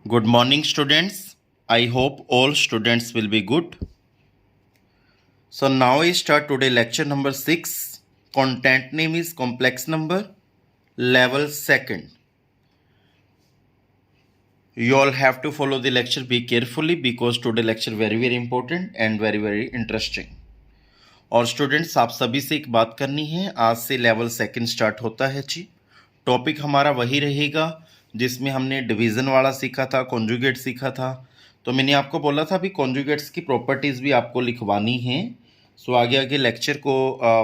Good morning, students. I hope all students will be good. So now I start today lecture number 6. Content name is complex number, level 2nd. You all have to follow the lecture be carefully because today lecture very important and very interesting. और students आप सभी से एक बात करनी है, आज से लेवल 2nd स्टार्ट होता है जी। टॉपिक हमारा वही रहेगा जिसमें हमने डिवीज़न वाला सीखा था, कॉन्जुगेट सीखा था। तो मैंने आपको बोला था अभी कॉन्जुगेट्स की प्रॉपर्टीज़ भी आपको लिखवानी है। सो आगे आगे लेक्चर को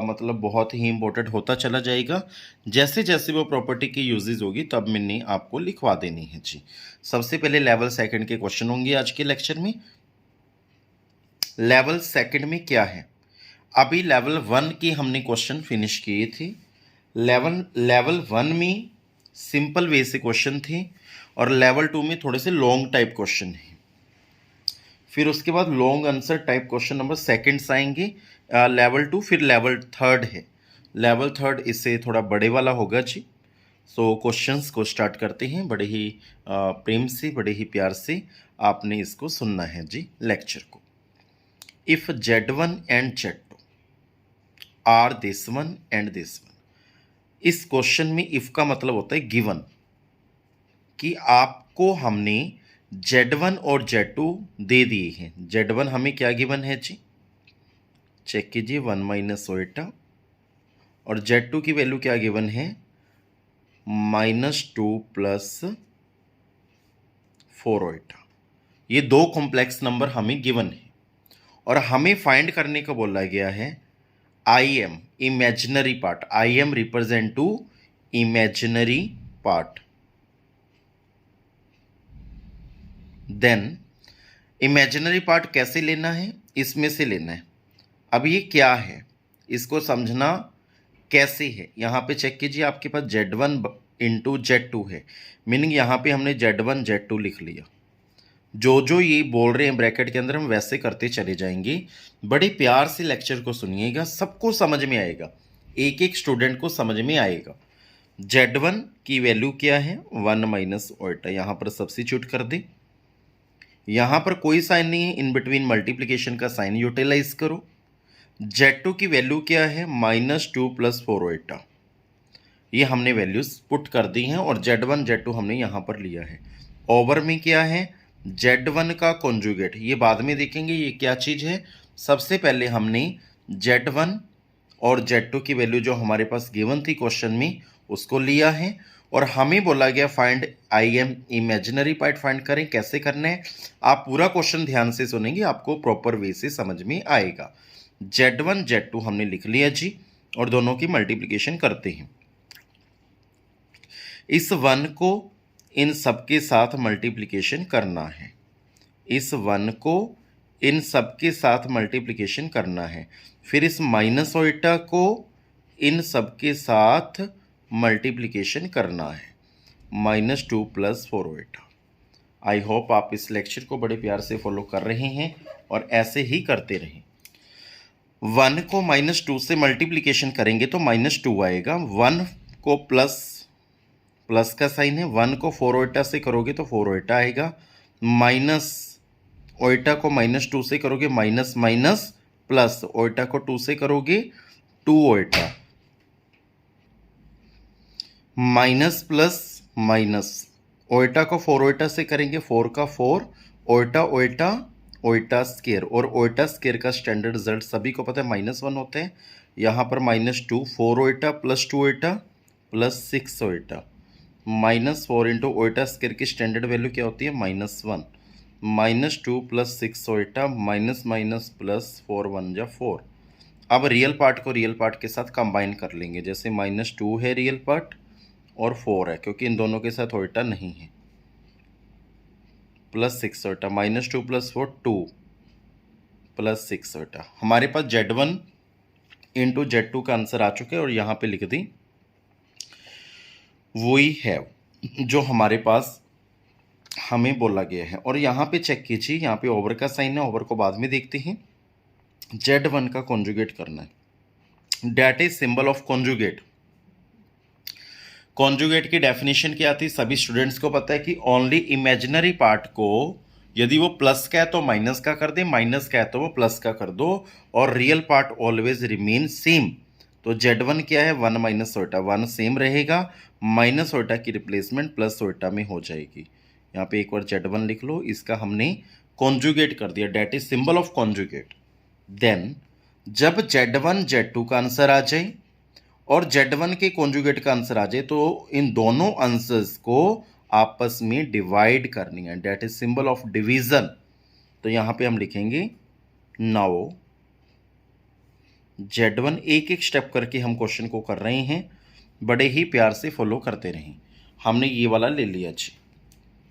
मतलब बहुत ही इंपॉर्टेंट होता चला जाएगा। जैसे जैसे वो प्रॉपर्टी की यूजेज होगी तब मैंने आपको लिखवा देनी है जी। सबसे पहले लेवल 2nd के क्वेश्चन होंगे आज के लेक्चर में। लेवल 2nd में क्या है, अभी लेवल 1 की हमने क्वेश्चन फिनिश किए थे। लेवल 1 में सिंपल वे से क्वेश्चन थे और लेवल 2 में थोड़े से लॉन्ग टाइप क्वेश्चन हैं। फिर उसके बाद long answer type question number 2 आएंगे लेवल 2। फिर लेवल 3 है। लेवल 3 इससे थोड़ा बड़े वाला होगा जी। सो क्वेश्चंस को स्टार्ट करते हैं। बड़े ही प्रेम से, बड़े ही प्यार से आपने इसको सुनना है जी लेक्चर को। If Z1 and Z2 are this one and this one. इस क्वेश्चन में इफ का मतलब होता है गिवन, कि आपको हमने Z1 और Z2 दे दिए हैं। Z1 हमें क्या गिवन है जी, चेक कीजिए 1 माइनस ओएटा, और Z2 की वैल्यू क्या गिवन है -2 प्लस 4 ओएटा। ये दो कॉम्प्लेक्स नंबर हमें गिवन है और हमें फाइंड करने को बोला गया है I M imaginary part. I M represent to imaginary part. Then imaginary part कैसे लेना है, इसमें से लेना है। अब ये क्या है इसको समझना कैसे है, यहाँ पे चेक कीजिए आपके पास Z1 इंटू Z2 है, मीनिंग यहाँ पे हमने Z1 Z2 लिख लिया। जो जो ये बोल रहे हैं ब्रैकेट के अंदर हम वैसे करते चले जाएंगे। बड़े प्यार से लेक्चर को सुनिएगा, सबको समझ में आएगा, एक एक स्टूडेंट को समझ में आएगा। Z1 की वैल्यू क्या है 1 माइनस ओएटा, यहाँ पर सब्स्टिट्यूट कर दे। यहाँ पर कोई साइन नहीं है, इन बिटवीन मल्टीप्लिकेशन का साइन यूटिलाइज करो। Z2 की वैल्यू क्या है -2 प्लस 4 ओएटा, ये हमने वैल्यूज पुट कर दी हैं और Z1 Z2 हमने यहाँ पर लिया है। ओवर में क्या है Z1 का कॉन्जुगेट, ये बाद में देखेंगे ये क्या चीज़ है। सबसे पहले हमने Z1 और Z2 की वैल्यू जो हमारे पास गिवन थी क्वेश्चन में उसको लिया है और हमें बोला गया find I M imaginary part find करें। कैसे करना है आप पूरा क्वेश्चन ध्यान से सुनेंगे, आपको प्रॉपर वे से समझ में आएगा। Z1 Z2 हमने लिख लिया जी और दोनों की मल्टीप्लिकेशन करते हैं। इस 1 को इन सबके साथ मल्टीप्लिकेशन करना है, इस 1 को इन सबके साथ मल्टीप्लिकेशन करना है। फिर इस माइनस ओएटा को इन सबके साथ मल्टीप्लिकेशन करना है, -2 प्लस 4 ओएटा। आई होप आप इस लेक्चर को बड़े प्यार से फॉलो कर रहे हैं और ऐसे ही करते रहें। 1 को -2 से मल्टीप्लिकेशन करेंगे तो -2 आएगा। 1 को प्लस का साइन है, 1 को 4 ओएटा से करोगे तो 4 ओएटा आएगा। माइनस ओएटा को -2 से करोगे माइनस माइनस प्लस, ओएटा को 2 से करोगे 2 ओएटा, माइनस प्लस माइनस। ओएटा को 4 ओएटा से करेंगे 4 का 4 ओएटा ओएटा ओएटा स्केयर, और ओएटा स्केयर का स्टैंडर्ड रिजल्ट सभी को पता है -1 होते हैं। यहाँ पर -2 4 ओएटा प्लस 2 ओएटा प्लस 6 ओएटा, -4 इंटू ओएटा स्केयर की स्टैंडर्ड वैल्यू क्या होती है -1। -2 plus 6 iota minus minus plus 4 1 जा 4। अब रियल पार्ट को रियल पार्ट के साथ कंबाइन कर लेंगे, जैसे -2 है रियल पार्ट और 4 है, क्योंकि इन दोनों के साथ ओएटा नहीं है, प्लस 6 ओएटा, -2 प्लस 4 2 प्लस 6 ओएटा। हमारे पास Z1 इंटू Z2 का आंसर आ चुका है और यहाँ पे लिख दी वही है जो हमारे पास हमें बोला गया है। और यहाँ पे चेक कीजिए, यहाँ पे ओवर का साइन है, ओवर को बाद में देखते हैं। Z1 का कॉन्जुगेट करना है, that is symbol of conjugate. Conjugate की डेफिनेशन क्या थी, सभी स्टूडेंट्स को पता है कि ओनली इमेजिनरी पार्ट को यदि वो प्लस का है तो माइनस का कर दे, माइनस का है तो वो प्लस का कर दो, और real part always remain same. तो Z1 क्या है, 1 माइनस सोटा, 1 सेम रहेगा, माइनस सोटा की रिप्लेसमेंट प्लस सोटा में हो जाएगी। यहाँ पे एक बार Z1 लिख लो, इसका हमने कॉन्जुगेट कर दिया, that is symbol of conjugate. Then जब Z1 Z2 का आंसर आ जाए और Z1 के कॉन्जुगेट का आंसर आ जाए तो इन दोनों आंसर्स को आपस में डिवाइड करनी है, that is symbol of division. तो यहां पे हम लिखेंगे नाउ Z1, एक एक स्टेप करके हम क्वेश्चन को कर रहे हैं, बड़े ही प्यार से फॉलो करते रहें। हमने ये वाला ले लिया जी।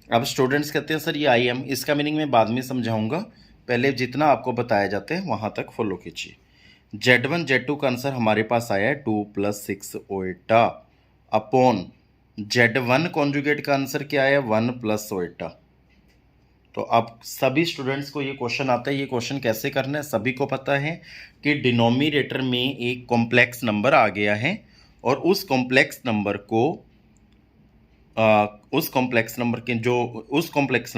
अब स्टूडेंट्स कहते हैं सर ये आई एम, इसका मीनिंग मैं बाद में समझाऊंगा, पहले जितना आपको बताया जाता है वहां तक फॉलो कीजिए। Z1 Z2 का आंसर हमारे पास आया है 2 + 6 ओएटा अपॉन Z1 कॉन्जुगेट का आंसर क्या है 1 + ओएटा। तो अब सभी स्टूडेंट्स को ये क्वेश्चन आता है, ये क्वेश्चन कैसे करना है सभी को पता है कि डिनोमिनेटर में एक कॉम्प्लेक्स नंबर आ गया है और उस कॉम्प्लेक्स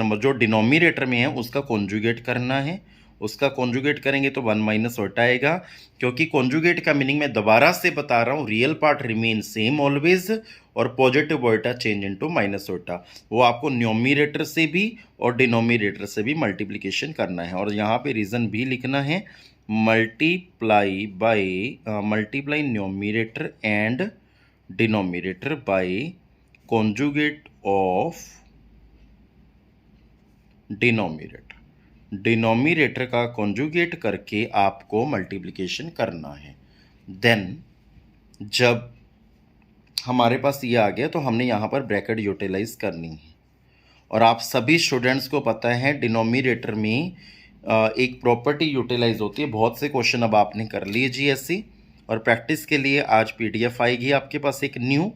नंबर जो डिनोमिनेटर में है उसका कॉन्जुगेट करना है। उसका कॉन्जुगेट करेंगे तो 1 माइनस ओटा आएगा, क्योंकि कॉन्जुगेट का मीनिंग मैं दोबारा से बता रहा हूँ, real part remain same always और पॉजिटिव ओटा चेंज इनटू माइनस ओटा। वो आपको न्यूमरेटर से भी और डिनोमिनेटर से भी मल्टीप्लिकेशन करना है। और यहाँ पे रीज़न भी लिखना है, multiply numerator and denominator by conjugate of denominator का कॉन्जुगेट करके आपको मल्टीप्लिकेशन करना है। देन जब हमारे पास ये आ गया तो हमने यहाँ पर ब्रैकेट यूटिलाइज करनी है। और आप सभी स्टूडेंट्स को पता है डिनोमिनेटर में एक प्रॉपर्टी यूटिलाइज होती है। बहुत से क्वेश्चन अब आपने कर लिए जी ऐसी, और प्रैक्टिस के लिए आज PDF आएगी आपके पास एक new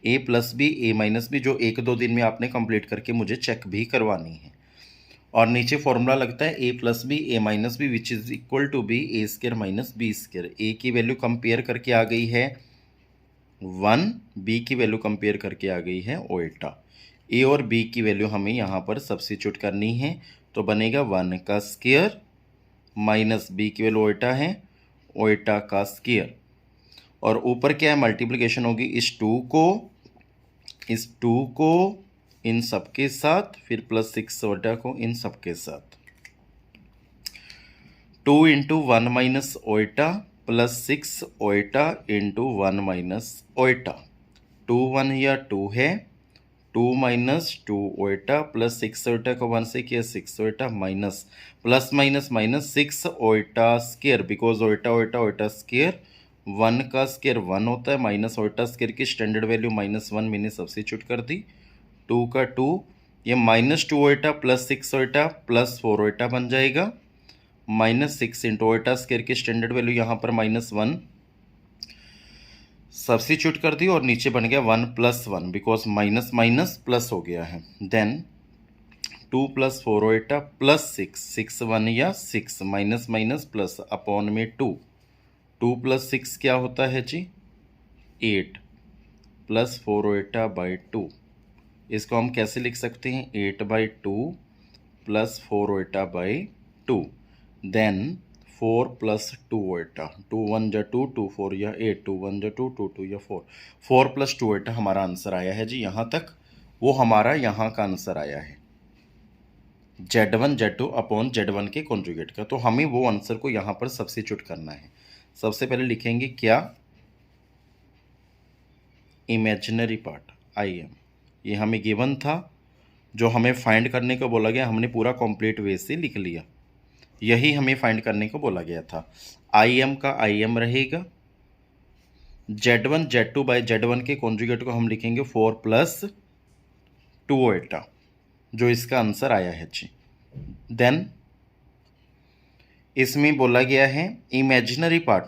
A + B A - B, जो 1-2 दिन में आपने कंप्लीट करके मुझे चेक भी करवानी है। और नीचे फॉर्मूला लगता है A + B A - B which is equal to B A² - B²। A की वैल्यू कंपेयर करके आ गई है 1, B की वैल्यू कंपेयर करके आ गई है ओएटा। A और B की वैल्यू हमें यहाँ पर सब्स्टिट्यूट करनी है, तो बनेगा 1 का स्क्वायर माइनस B की वैल्यू ओएटा है, ओएटा का स्क्वायर। और ऊपर क्या है, मल्टीप्लिकेशन होगी इस 2 को इन सब के साथ, फिर प्लस 6 ओएटा को इन सब के साथ। 2 × 1 माइनस ओएटा प्लस 6 ओएटा इंटू 1 माइनस ओएटा। 2 1 या 2 है, 2 माइनस 2 ओएटा प्लस 6 ओएटा को 1 से किया 6 iota minus plus minus minus 6 iota square, because iota square 1 का स्क्वायर 1 होता है, माइनस ओएटा स्क्वायर की स्टैंडर्ड वैल्यू -1 मैंने सब्स्टिट्यूट कर दी। 2 का 2, ये -2 ओएटा प्लस 6 ओएटा प्लस 4 ओएटा बन जाएगा, -6 × ओएटा स्क्वायर की स्टैंडर्ड वैल्यू यहाँ पर -1 सब्स्टिट्यूट कर दी और नीचे बन गया 1 + 1, बिकॉज माइनस माइनस प्लस हो गया है। देन 2 + 4 ओएटा प्लस 6 1 या 6 माइनस माइनस प्लस अपॉन में 2 + 6 क्या होता है जी 8 प्लस 4 ओएटा बाई 2। इसको हम कैसे लिख सकते हैं 8/2 प्लस 4 ओएटा बाई 2। देन 4 + 2 ओएटा, 2 1 जा 2, 2 4 या 8, 2 1 जा 2, 2 2 या 4, 4 + 2 ओएटा हमारा आंसर आया है जी। यहाँ तक वो हमारा यहाँ का आंसर आया है Z1 Z2 अपॉन Z1 के कॉन्जुगेट का। तो हमें वो आंसर को यहाँ पर सब्स्टिट्यूट करना है। सबसे पहले लिखेंगे क्या, इमेजिनरी पार्ट IM, ये हमें गिवन था, जो हमें फाइंड करने को बोला गया, हमने पूरा कंप्लीट वे से लिख लिया, यही हमें फाइंड करने को बोला गया था। IM का IM रहेगा, Z1 Z2 बाई Z1 के कॉन्जुगेट को हम लिखेंगे 4 + 2 ओएटा, जो इसका आंसर आया है जी। देन इसमें बोला गया है इमेजिनरी पार्ट,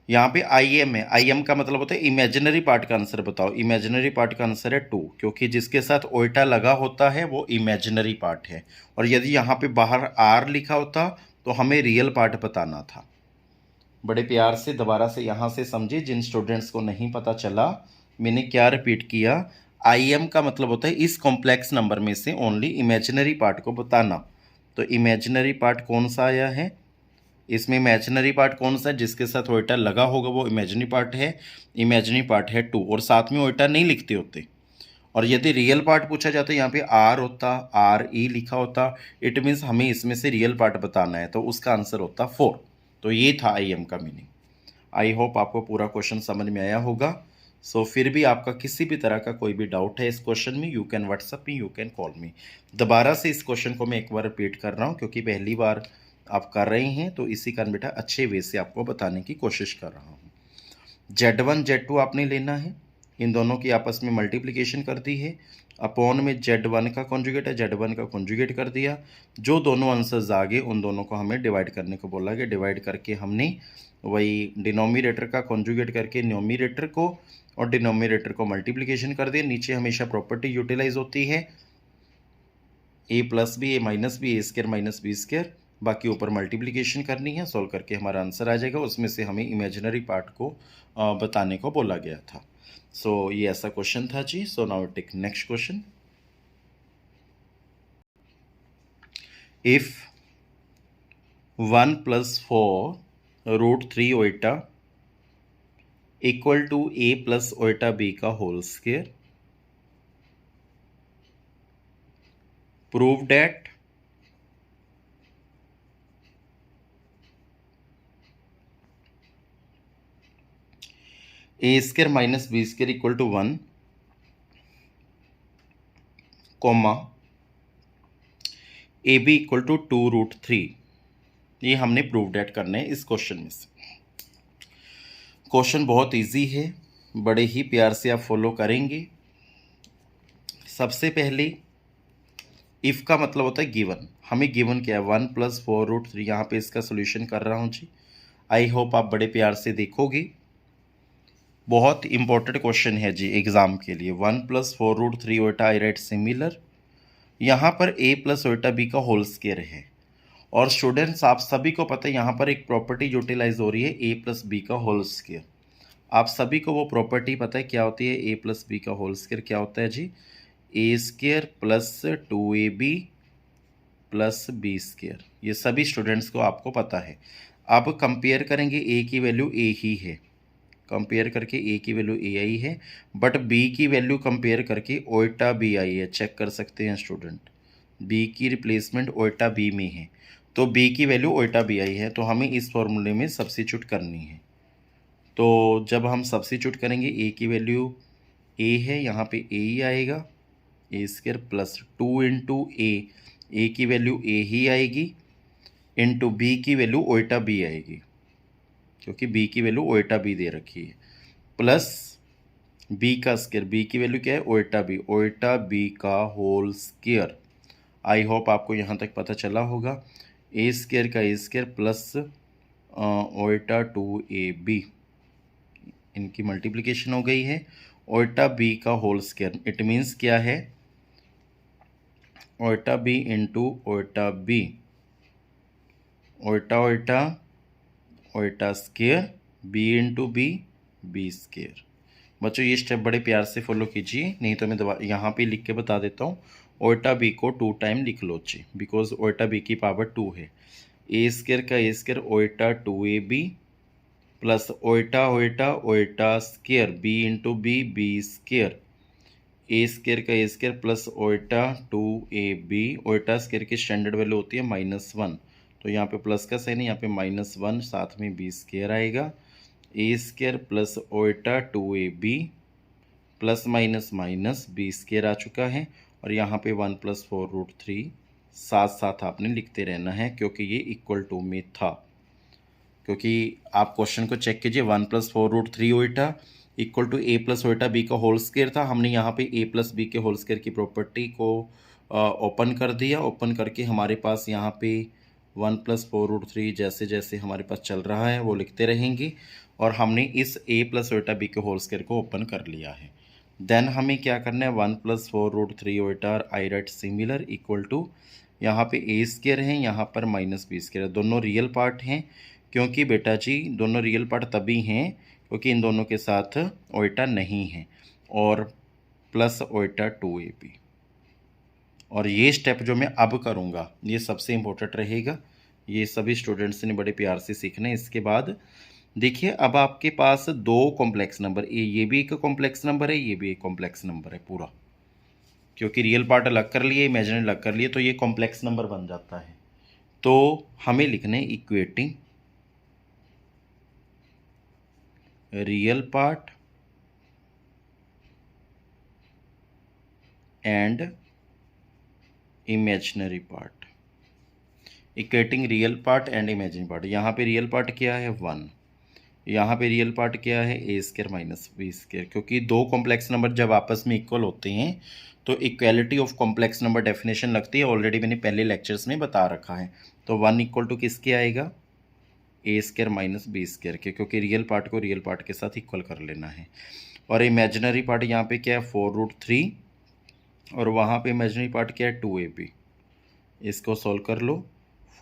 यहाँ पे IM है, IM का मतलब होता है इमेजिनरी पार्ट का आंसर बताओ। इमेजिनरी पार्ट का आंसर है 2, क्योंकि जिसके साथ ओएटा लगा होता है वो इमेजिनरी पार्ट है। और यदि यहाँ पे बाहर R लिखा होता तो हमें रियल पार्ट बताना था। बड़े प्यार से दोबारा से यहाँ से समझिए, जिन स्टूडेंट्स को नहीं पता चला मैंने क्या रिपीट किया, आई एम का मतलब होता है इस कॉम्प्लेक्स नंबर में से ओनली इमेजिनरी पार्ट को बताना। तो इमेजिनरी पार्ट कौन सा आया है, इसमें इमेजिनरी पार्ट कौन सा है, जिसके साथ ओइटा लगा होगा वो इमेजिनरी पार्ट है। इमेजिनरी पार्ट है 2, और साथ में ओइटा नहीं लिखते होते। और यदि रियल पार्ट पूछा जाता है यहाँ पे आर होता, आर ई लिखा होता, इट मीन्स हमें इसमें से रियल पार्ट बताना है, तो उसका आंसर होता 4। तो ये था आई एम का मीनिंग। आई होप आपको पूरा क्वेश्चन समझ में आया होगा। सो फिर भी आपका किसी भी तरह का कोई भी डाउट है इस क्वेश्चन में, you can WhatsApp me, you can call me. दोबारा से इस क्वेश्चन को मैं एक बार रिपीट कर रहा हूँ, क्योंकि पहली बार आप कर रहे हैं, तो इसी कारण बेटा अच्छे वे से आपको बताने की कोशिश कर रहा हूँ। Z1 Z2 आपने लेना है, इन दोनों की आपस में मल्टीप्लिकेशन कर दी है, अपॉन में Z1 का कॉन्जुगेट है, Z1 का कॉन्जुगेट कर दिया। जो दोनों आंसर्स आ गए उन दोनों को हमें डिवाइड करने को बोला गया। डिवाइड करके हमने वही डिनोमिनेटर का कॉन्जुगेट करके न्यूमिनेटर को और डिनोमिनेटर को मल्टीप्लिकेशन कर दिया। नीचे हमेशा प्रॉपर्टी यूटिलाइज होती है, ए प्लस बी, ए माइनस बी, ए स्क्वायर माइनस बी स्क्वायर। बाकी ऊपर मल्टीप्लिकेशन करनी है, सॉल्व करके हमारा आंसर आ जाएगा। उसमें से हमें इमेजिनरी पार्ट को बताने को बोला गया था। सो ये ऐसा क्वेश्चन था जी। So now take next question. If 1 + 4√3 iota equal to a + iota b का whole square, prove that a square minus b square equal to 1, comma A B equal to 2√3। ये हमने प्रूव डेट करना है इस question में से। Question बहुत easy है, बड़े ही प्यार से आप फॉलो करेंगे। सबसे पहले इफ़ का मतलब होता है गिवन, हमें गिवन क्या है 1 + 4√3। यहाँ पे इसका सोल्यूशन कर रहा हूँ जी। आई होप आप बड़े प्यार से देखोगे, बहुत इंपॉर्टेंट क्वेश्चन है जी एग्जाम के लिए। 1 + 4√3 ओटा आई राइट सिमिलर, यहाँ पर a + ओटा b का होल स्क्वायर है। और स्टूडेंट्स आप सभी को पता है यहाँ पर एक प्रॉपर्टी यूटिलाइज हो रही है a + b का होल स्क्वायर। आप सभी को वो प्रॉपर्टी पता है क्या होती है, a + b का होल स्क्वायर क्या होता है जी, a² + 2ab + b स्क्वायर। ये सभी स्टूडेंट्स को आपको पता है। अब कंपेयर करेंगे, a की वैल्यू a ही है, कंपेयर करके a की वैल्यू a आई है, बट b की वैल्यू कंपेयर करके ओइटा b आई है। चेक कर सकते हैं स्टूडेंट, b की रिप्लेसमेंट ओइटा b में है, तो b की वैल्यू ओइटा b आई है, तो हमें इस फॉर्मूले में सब्स्टिट्यूट करनी है। तो जब हम सब्स्टिट्यूट करेंगे, a की वैल्यू a है, यहाँ पे a ही आएगा, a² + 2 इंटू a की वैल्यू a ही आएगी, इंटू b की वैल्यू ओइटा b आएगी, क्योंकि b की वैल्यू ओइटा b दे रखी है, प्लस b का स्क्वायर, b की वैल्यू क्या है ओइटा b का होल स्क्वायर। आई होप आपको यहाँ तक पता चला होगा। a² का a² प्लस ओइटा 2ab, इनकी मल्टीप्लिकेशन हो गई है, ओइटा b का होल स्क्वायर। इट मीन्स क्या है, Oita b into Oita b, Oita square, b into b square. बच्चों ये स्टेप बड़े प्यार से फॉलो कीजिए, नहीं तो मैं दोबारा यहाँ पे लिख के बता देता हूँ। ओइटा b को 2 टाइम लिख लो जी, बिकॉज ओइटा b की पावर 2 है। a² का a² Oita 2ab plus Oita square b into b square, a² का a² plus iota 2ab, Oita square की स्टैंडर्ड वैल्यू होती है -1, तो यहाँ पे प्लस का साइन है, यहाँ पे -1, साथ में b स्क्वायर आएगा, a² plus iota 2ab plus minus minus b square आ चुका है, और यहाँ पे 1 + 4√3 साथ साथ आपने लिखते रहना है, क्योंकि ये इक्वल टू में था। क्योंकि आप क्वेश्चन को चेक कीजिए, 1 + 4√3 iota equal to a + iota b का होल स्क्वायर था। हमने यहाँ पे a + b के होल स्क्वायर की प्रॉपर्टी को ओपन कर दिया, ओपन करके हमारे पास यहाँ पे 1 + 4√3 जैसे जैसे हमारे पास चल रहा है वो लिखते रहेंगे, और हमने इस a + ओइटा b के होल स्क्वायर को ओपन कर लिया है। देन हमें क्या करना है, 1 + 4√3 iota I write similar equal to, यहाँ पे a² है, यहाँ पर -b स्क्वायर है, दोनों रियल पार्ट हैं। क्योंकि बेटा जी दोनों रियल पार्ट तभी हैं क्योंकि इन दोनों के साथ ओइटा नहीं है। और प्लस ओइटा 2ab। और ये स्टेप जो मैं अब करूँगा ये सबसे इम्पोर्टेंट रहेगा, ये सभी स्टूडेंट्स ने बड़े प्यार से सीखना है। इसके बाद देखिए अब आपके पास दो कॉम्प्लेक्स नंबर, ये भी एक कॉम्प्लेक्स नंबर है, ये भी एक कॉम्प्लेक्स नंबर है पूरा, क्योंकि रियल पार्ट अलग कर लिए, इमेजिनरी अलग कर लिए, तो ये कॉम्प्लेक्स नंबर बन जाता है। तो हमें लिखने equating real part and imaginary part, equating real part and imaginary part. यहाँ पे रियल पार्ट क्या है 1, यहाँ पे रियल पार्ट क्या है a square minus b square, क्योंकि दो कॉम्प्लेक्स नंबर जब आपस में इक्वल होते हैं तो equality of complex number definition लगती है, ऑलरेडी मैंने पहले लेक्चर्स में बता रखा है। तो 1 इक्वल टू किसके आएगा a square minus b square के, क्योंकि रियल पार्ट को रियल पार्ट के साथ इक्वल कर लेना है। और इमेजिनरी पार्ट यहाँ पे क्या है 4√3 और वहाँ पे इमेजिनरी पार्ट क्या है 2ab। इसको सॉल्व कर लो,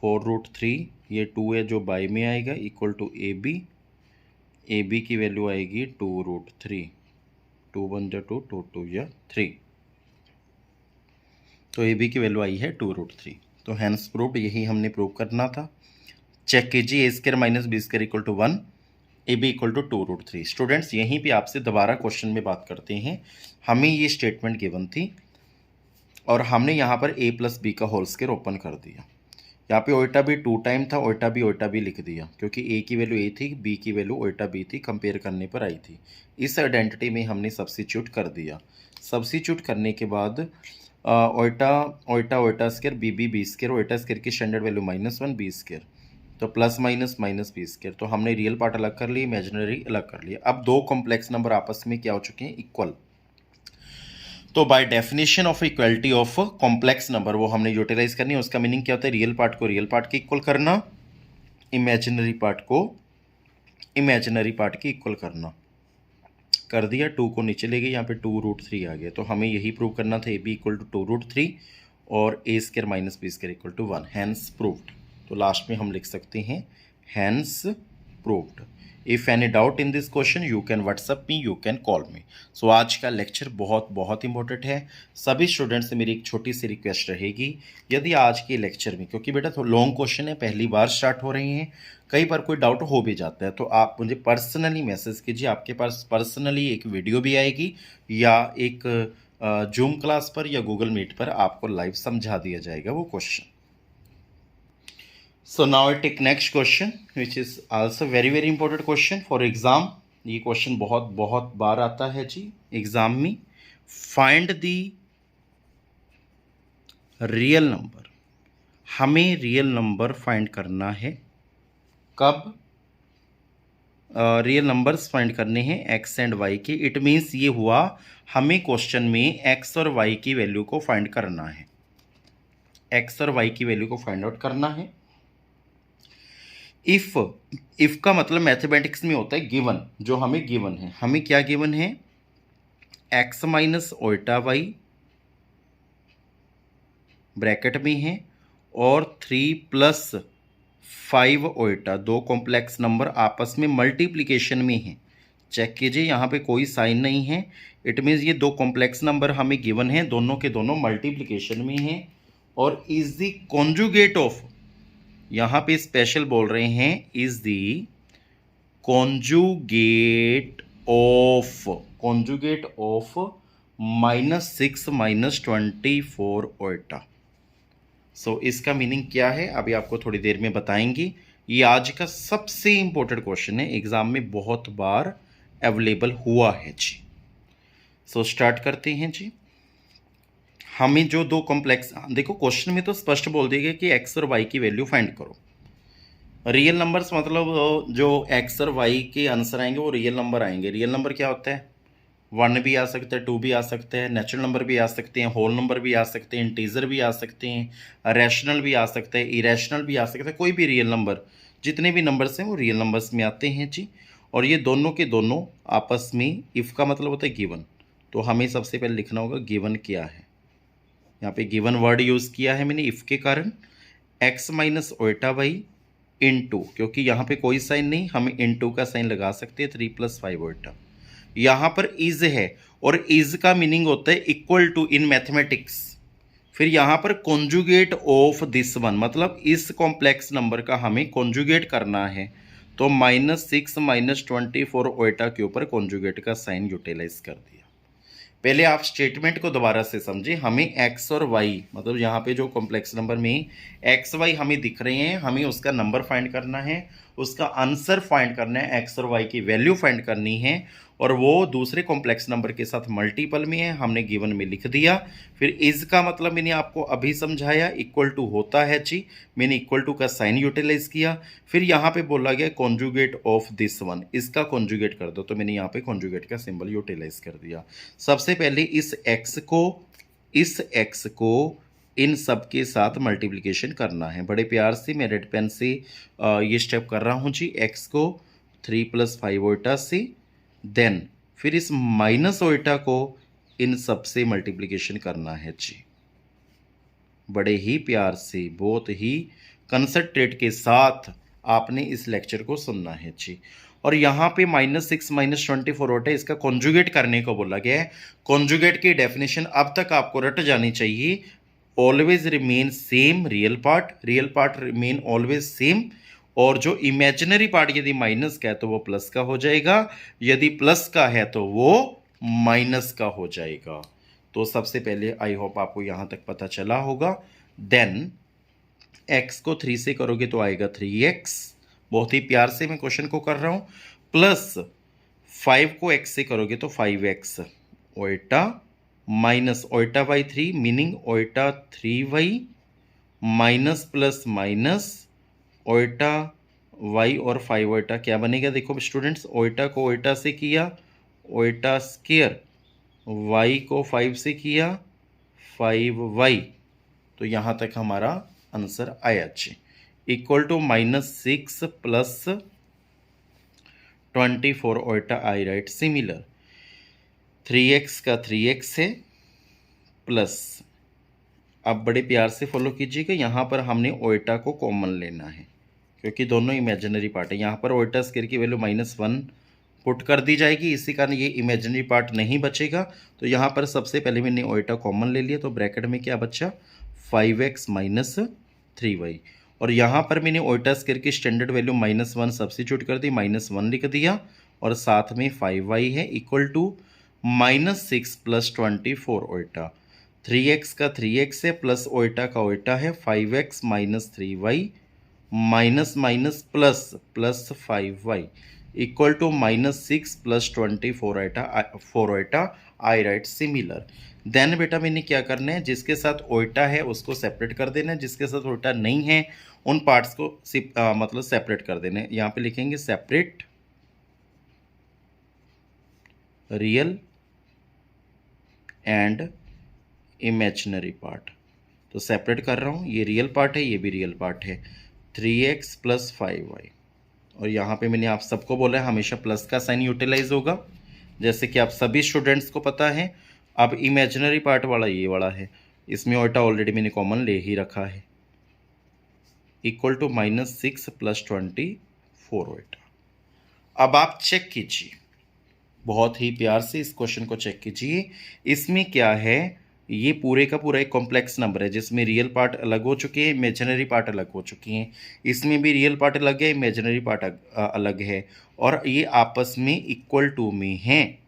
4√3 ये 2 है जो बाई में आएगा इक्वल टू ab की वैल्यू आएगी 2√3, 2 1 जा 2, 2 2 जा 3, तो ab की वैल्यू आई है 2√3। तो हैंस प्रूव्ड, यही हमने प्रूव करना था। चेक कीजिए a square minus b square equal to 1, ab equal to 2√3। Students यहीं पे आपसे दोबारा क्वेश्चन में बात करते हैं, हमें ये स्टेटमेंट गिवन थी और हमने यहाँ पर a प्लस बी का होल स्क्वायर ओपन कर दिया। यहाँ पे ओइटा बी 2 टाइम था, ओइटा बी लिख दिया, क्योंकि a की वैल्यू a थी, b की वैल्यू ओइटा बी थी, कंपेयर करने पर आई थी। इस आइडेंटिटी में हमने सब्स्टिट्यूट कर दिया। सब्स्टिट्यूट करने के बाद iota square b square, iota square की स्टैंडर्ड वैल्यू -1 बी स्क्वायर, तो plus minus minus B square. तो हमने रियल पार्ट अलग कर लिया, इमेजिनरी अलग कर लिया। अब दो कॉम्प्लेक्स नंबर आपस में क्या हो चुके हैं इक्वल। तो bye definition of equality of complex number वो हमने यूटिलाइज करनी है। उसका मीनिंग क्या होता है, रियल पार्ट को रियल पार्ट के इक्वल करना, इमेजिनरी पार्ट को इमेजिनरी पार्ट के इक्वल करना। कर दिया, 2 को नीचे ले गए, यहाँ पे 2√3 आ गया। तो हमें यही प्रूव करना था ab इक्वल टू 2√3 और a square minus B square equal to 1, hence proved. तो लास्ट में हम लिख सकते हैं hence proved. If any doubt in this question you can WhatsApp me, you can call me. So आज का लेक्चर बहुत बहुत इंपॉर्टेंट है। सभी स्टूडेंट्स से मेरी एक छोटी सी रिक्वेस्ट रहेगी, यदि आज के लेक्चर में, क्योंकि बेटा तो लॉन्ग क्वेश्चन है, पहली बार स्टार्ट हो रही हैं, कई बार कोई डाउट हो भी जाता है, तो आप मुझे पर्सनली मैसेज कीजिए। आपके पास पर्सनली एक वीडियो भी आएगी या एक जूम क्लास पर या गूगल मीट पर आपको लाइव समझा दिया जाएगा वो question. So now I take next question which is also very very important question for exam। ये क्वेश्चन बहुत बहुत बार आता है जी एग्जाम में। फाइंड दी रियल नंबर, हमें रियल नंबर फाइंड करना है। कब रियल नंबर्स फाइंड करने हैं x एंड y के। इट मीन्स ये हुआ हमें क्वेश्चन में x और y की वैल्यू को फाइंड करना है, x और y की वैल्यू को फाइंड आउट करना है। इफ का मतलब मैथमेटिक्स में होता है गिवन, जो हमें गिवन है। हमें क्या गिवन है, x minus Oita y bracket में है और 3 प्लस 5 ओइटा, दो कॉम्प्लेक्स नंबर आपस में मल्टीप्लिकेशन में है। चेक कीजिए यहाँ पे कोई साइन नहीं है, इट मीन्स ये दो कॉम्प्लेक्स नंबर हमें गिवन है, दोनों के दोनों मल्टीप्लिकेशन में हैं और इज द कॉन्जुगेट ऑफ, यहाँ पे स्पेशल बोल रहे हैं is the conjugate of -6 -24 iota. So इसका मीनिंग क्या है अभी आपको थोड़ी देर में बताएंगे। ये आज का सबसे इंपॉर्टेंट क्वेश्चन है, एग्जाम में बहुत बार अवेलेबल हुआ है जी। सो स्टार्ट करते हैं जी। हमें जो दो कॉम्प्लेक्स, देखो क्वेश्चन में तो स्पष्ट बोल दिया गया कि एक्स और वाई की वैल्यू फाइंड करो। रियल नंबर्स मतलब जो एक्स और वाई के आंसर आएंगे वो रियल नंबर आएंगे। रियल नंबर क्या होता है, 1 भी आ सकता है, 2 भी आ सकता है, नेचुरल नंबर भी आ सकते हैं, होल नंबर भी आ सकते हैं, इंटीजर भी आ सकते हैं, रैशनल भी आ सकता है, इरेशनल भी आ सकता है। कोई भी रियल नंबर, जितने भी नंबर्स हैं वो रियल नंबर्स में आते हैं जी। और ये दोनों के दोनों आपस में, इफ़ का मतलब होता है गिवन, तो हमें सबसे पहले लिखना होगा गिवन क्या है। यहाँ पे गिवन वर्ड यूज़ किया है मैंने इफ़ के कारण, x minus iota y into, क्योंकि यहाँ पे कोई साइन नहीं, हम इन टू का साइन लगा सकते हैं, 3 + 5 ओइटा। यहाँ पर इज है और इज का मीनिंग होता है इक्वल टू इन मैथमेटिक्स। फिर यहाँ पर कॉन्जुगेट ऑफ दिस वन, मतलब इस कॉम्प्लेक्स नंबर का हमें कॉन्जुगेट करना है। तो -6 -24 ओएटा के ऊपर कॉन्जुगेट का साइन यूटिलाइज कर दिया। पहले आप स्टेटमेंट को दोबारा से समझें। हमें एक्स और वाई, मतलब यहाँ पे जो कॉम्प्लेक्स नंबर में एक्स वाई हमें दिख रहे हैं, हमें उसका नंबर फाइंड करना है, उसका आंसर फाइंड करना है, एक्स और वाई की वैल्यू फाइंड करनी है, और वो दूसरे कॉम्प्लेक्स नंबर के साथ मल्टीपल में है, हमने गिवन में लिख दिया। फिर इज का मतलब मैंने आपको अभी समझाया, इक्वल टू होता है जी, मैंने इक्वल टू का साइन यूटिलाइज किया। फिर यहाँ पे बोला गया कॉन्जुगेट ऑफ दिस वन, इसका कॉन्जुगेट कर दो, तो मैंने यहाँ पे कॉन्जुगेट का सिंबल यूटिलाइज कर दिया। सबसे पहले इस x को इन सब के साथ मल्टीप्लिकेशन करना है। बड़े प्यार से मैं रेड पेन से ये स्टेप कर रहा हूँ जी। x को 3 + 5 ओएटा से, देन फिर इस माइनस ओएटा को इन सब से मल्टीप्लिकेशन करना है जी। बड़े ही प्यार से, बहुत ही कंसंट्रेट के साथ आपने इस लेक्चर को सुनना है जी। और यहाँ पे -6 -24 ओएटा, इसका कॉन्जुगेट करने को बोला गया है। कॉन्जुगेट की डेफिनेशन अब तक आपको रट जानी चाहिए। Always remain same, real part remain always same, और जो इमेजिनरी पार्ट यदि माइनस का है तो वो प्लस का हो जाएगा, यदि प्लस का है तो वो माइनस का हो जाएगा। तो सबसे पहले आई होप आपको यहाँ तक पता चला होगा। देन x को 3 से करोगे तो आएगा 3x, बहुत ही प्यार से मैं क्वेश्चन को कर रहा हूँ, प्लस 5 को x से करोगे तो 5x iota, minus iota by 3 meaning iota 3y, minus plus minus iota y और 5 ओएटा क्या बनेगा। देखो स्टूडेंट्स, ओएटा को ओएटा से किया ओएटा स्क्वायर, y को 5 से किया 5y, तो यहाँ तक हमारा आंसर आया जी। Equal to -6 + 24 iota I write similar. 3x का 3x है प्लस, अब बड़े प्यार से फॉलो कीजिएगा, यहाँ पर हमने ओएटा को कॉमन लेना है क्योंकि दोनों इमेजिनरी पार्ट है। यहाँ पर ओएटा स्क्वायर की वैल्यू -1 पुट कर दी जाएगी, इसी कारण ये इमेजिनरी पार्ट नहीं बचेगा। तो यहाँ पर सबसे पहले मैंने ओएटा कॉमन ले लिया, तो ब्रैकेट में क्या बचा 5x - 3y, और यहाँ पर मैंने ओएटा स्क्वायर की स्टैंडर्ड वैल्यू -1 सब्स्टिट्यूट कर दी, -1 लिख दिया, और साथ में 5y है इक्वल टू -6 + 24 ओएटा। 3x का 3x है प्लस ओएटा का ओएटा है, 5x - 3y minus minus plus plus 5y equal to -6 + 24 iota I write similar. Then बेटा मैंने क्या करना है, जिसके साथ ओएटा है उसको सेपरेट कर देना है, जिसके साथ ओएटा नहीं है उन पार्ट्स को मतलब सेपरेट कर देना है। यहाँ पे लिखेंगे separate real and imaginary part. तो सेपरेट कर रहा हूँ, ये रियल पार्ट है, ये भी रियल पार्ट है, 3x + 5y, और यहाँ पे मैंने आप सबको बोला है हमेशा प्लस का साइन यूटिलाइज होगा, जैसे कि आप सभी स्टूडेंट्स को पता है। अब इमेजिनरी पार्ट वाला ये वाला है, इसमें ओएटा ऑलरेडी मैंने कॉमन ले ही रखा है, इक्वल टू -6 + 24 ओएटा। अब आप चेक कीजिए, बहुत ही प्यार से इस क्वेश्चन को चेक कीजिए। इसमें क्या है, ये पूरे का पूरा एक कॉम्प्लेक्स नंबर है जिसमें रियल पार्ट अलग हो चुके हैं, इमेजिनरी पार्ट अलग हो चुकी हैं। इसमें भी रियल पार्ट अलग है, इमेजिनरी पार्ट अलग है, और ये आपस में इक्वल टू में हैं।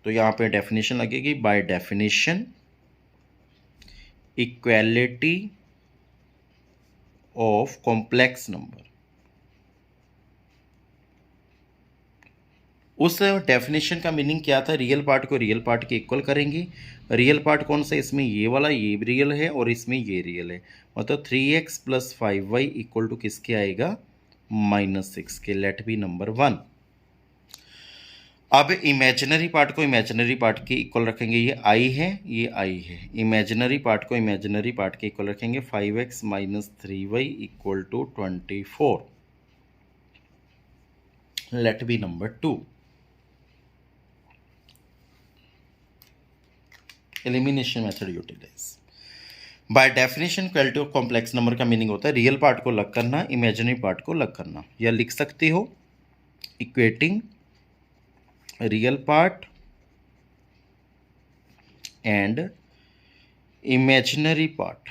तो यहाँ पे डेफिनेशन लगेगी, bye definition equality of complex number. उस डेफिनेशन का मीनिंग क्या था, रियल पार्ट को रियल पार्ट के इक्वल करेंगे। रियल पार्ट कौन सा, इसमें ये वाला, ये भी रियल है और इसमें ये रियल है, मतलब 3x + 5y इक्वल टू किसके आएगा, -6 के। Let be number 1। अब इमेजिनरी पार्ट को इमेजिनरी पार्ट के इक्वल रखेंगे, ये i है, ये i है। इमेजिनरी पार्ट को इमेजिनरी पार्ट के इक्वल रखेंगे, 5x - 3y equal to 24। Let be number 2। Elimination method utilise. By definition equality of complex number का मीनिंग होता है रियल पार्ट को अलग करना, इमेजिनरी पार्ट को अलग करना, या लिख सकते हो equating real part and imaginary part.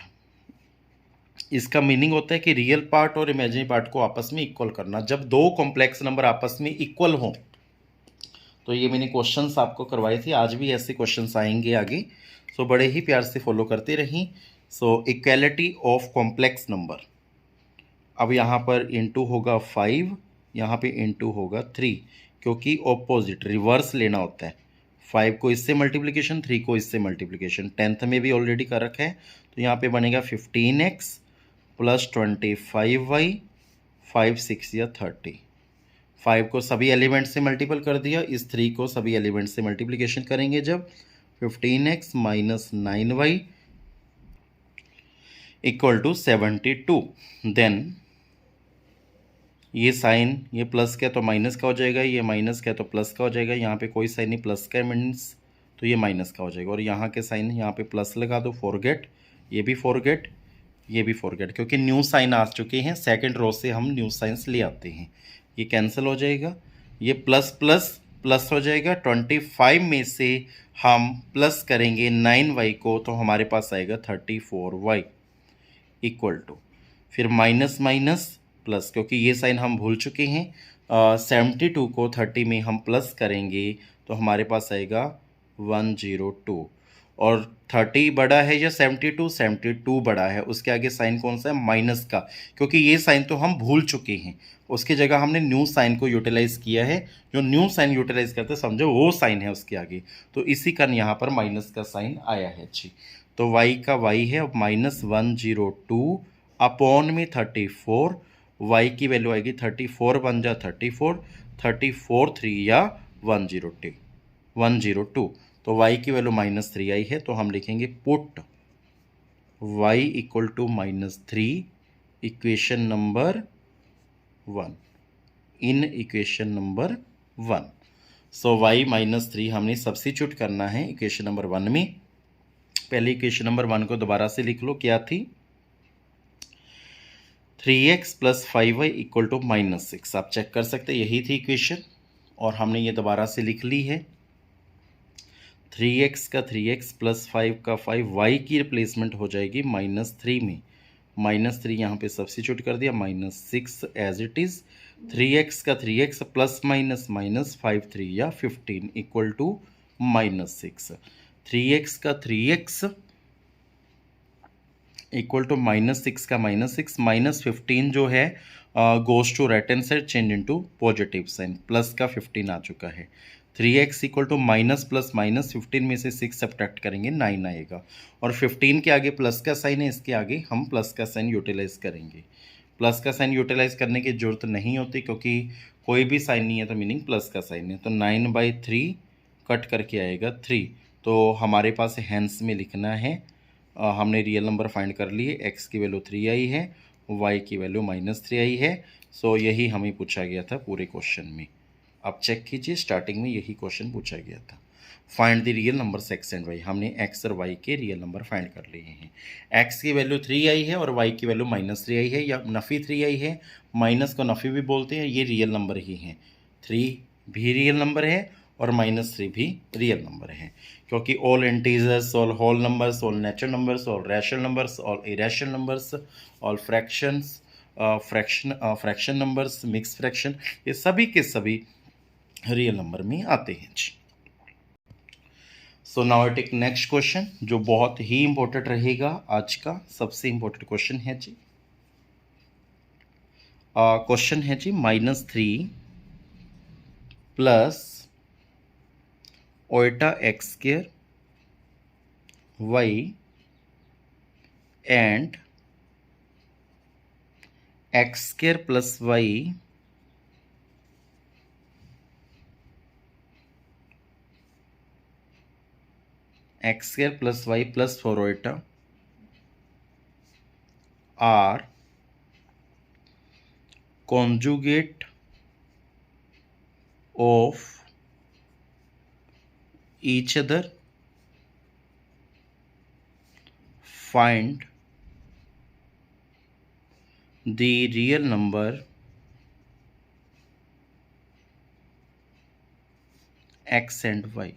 इसका मीनिंग होता है कि रियल पार्ट और इमेजिनरी पार्ट को आपस में इक्वल करना। जब दो कॉम्प्लेक्स नंबर आपस में इक्वल हों, तो ये मैंने क्वेश्चंस आपको करवाए थे, आज भी ऐसे क्वेश्चंस आएंगे आगे। सो बड़े ही प्यार से फॉलो करते रहीं। सो इक्वालिटी ऑफ कॉम्प्लेक्स नंबर, अब यहाँ पर इंटू होगा 5, यहाँ पे इंटू होगा 3, क्योंकि ऑपोजिट रिवर्स लेना होता है। 5 को इससे मल्टीप्लिकेशन, 3 को इससे मल्टीप्लिकेशन। 10th में भी ऑलरेडी कर रखा है, तो यहाँ पे बनेगा 15x प्लस 25y, 5 6 या 30। 5 को सभी एलिमेंट से मल्टीपल कर दिया, इस 3 को सभी एलिमेंट से मल्टीप्लिकेशन करेंगे जब 15x minus 9y equal to 72। Then ये साइन, ये प्लस का तो माइनस का हो जाएगा, ये माइनस का तो प्लस का हो जाएगा। यहाँ पे कोई साइन नहीं, प्लस का मीन्स तो ये माइनस का हो जाएगा। और यहाँ के साइन यहाँ पे प्लस लगा दो, फॉरगेट, ये भी फॉरगेट, ये भी फॉरगेट, क्योंकि न्यू साइन आ चुके हैं। सेकंड रो से हम न्यू साइंस ले आते हैं, ये कैंसिल हो जाएगा। ये प्लस प्लस प्लस हो जाएगा। 25 में से हम प्लस करेंगे 9y को, तो हमारे पास आएगा 34y इक्वल टू, फिर माइनस माइनस प्लस, क्योंकि ये साइन हम भूल चुके हैं। 72 को 30 में हम प्लस करेंगे तो हमारे पास आएगा 102। और 30 बड़ा है या 72? 72 बड़ा है। उसके आगे साइन कौन सा है? माइनस का, क्योंकि ये साइन तो हम भूल चुके हैं। उसकी जगह हमने न्यू साइन को यूटिलाइज किया है। जो न्यू साइन यूटिलाइज करते समझो वो साइन है उसके आगे, तो इसी कारण यहाँ पर माइनस का साइन आया है जी। तो y का y है अब -102 अपॉन में 34। y की वैल्यू आएगी 34 बन जा 34, 34 3 या 102। तो y की वैल्यू -3 आई है, तो हम लिखेंगे put y equal to -3 equation number 1, in equation number 1। So y -3 हमने सब्स्टिट्यूट करना है इक्वेशन नंबर 1 में। पहले इक्वेशन नंबर 1 को दोबारा से लिख लो, क्या थी? 3x plus 5y equal to -6। आप चेक कर सकते हैं, यही थी इक्वेशन, और हमने ये दोबारा से लिख ली है। 3x का 3x प्लस 5 का 5, y की रिप्लेसमेंट हो जाएगी -3 में। -3 यहाँ पे सब्स्टिट्यूट कर दिया, -6 एज इट इज़। 3x का 3x प्लस माइनस माइनस 5 3 या 15 इक्वल टू -6। 3x का 3x इक्वल टू -6 का -6, -15 जो है goes to right hand side, change into positive sign, plus का 15 आ चुका है। 3x equal to minus plus minus, 15 में से 6 सब्ट्रैक्ट करेंगे 9 आएगा। और 15 के आगे प्लस का साइन है, इसके आगे हम प्लस का साइन यूटिलाइज करेंगे। प्लस का साइन यूटिलाइज करने की जरूरत नहीं होती, क्योंकि कोई भी साइन नहीं है तो मीनिंग प्लस का साइन है। तो 9/3 कट करके आएगा 3। तो हमारे पास हैंस में लिखना है, हमने रियल नंबर फाइंड कर लिए। x की वैल्यू 3 आई है, y की वैल्यू -3 आई है। सो यही हमें पूछा गया था पूरे क्वेश्चन में। आप चेक कीजिए, स्टार्टिंग में यही क्वेश्चन पूछा गया था। Find the real number x and y। हमने x और y के रियल नंबर फाइंड कर लिए हैं। x की वैल्यू 3 आई है और y की वैल्यू -3 आई है, या नफ़ी 3 आई है। माइनस को नफ़ी भी बोलते हैं, ये रियल नंबर ही हैं। 3 भी रियल नंबर है और -3 भी रियल नंबर है, क्योंकि all integers, all whole numbers, all natural numbers, all rational numbers, all irrational numbers, all fractions, fraction numbers, mix fraction, ये सभी के सभी रियल नंबर में आते हैं जी। So now I take next question, जो बहुत ही इंपॉर्टेंट रहेगा, आज का सबसे इंपॉर्टेंट क्वेश्चन है जी। क्वेश्चन है जी -3 प्लस ओटा x square y and x square plus y x square plus y plus 4 iota are conjugate of each other. Find the real number x and y.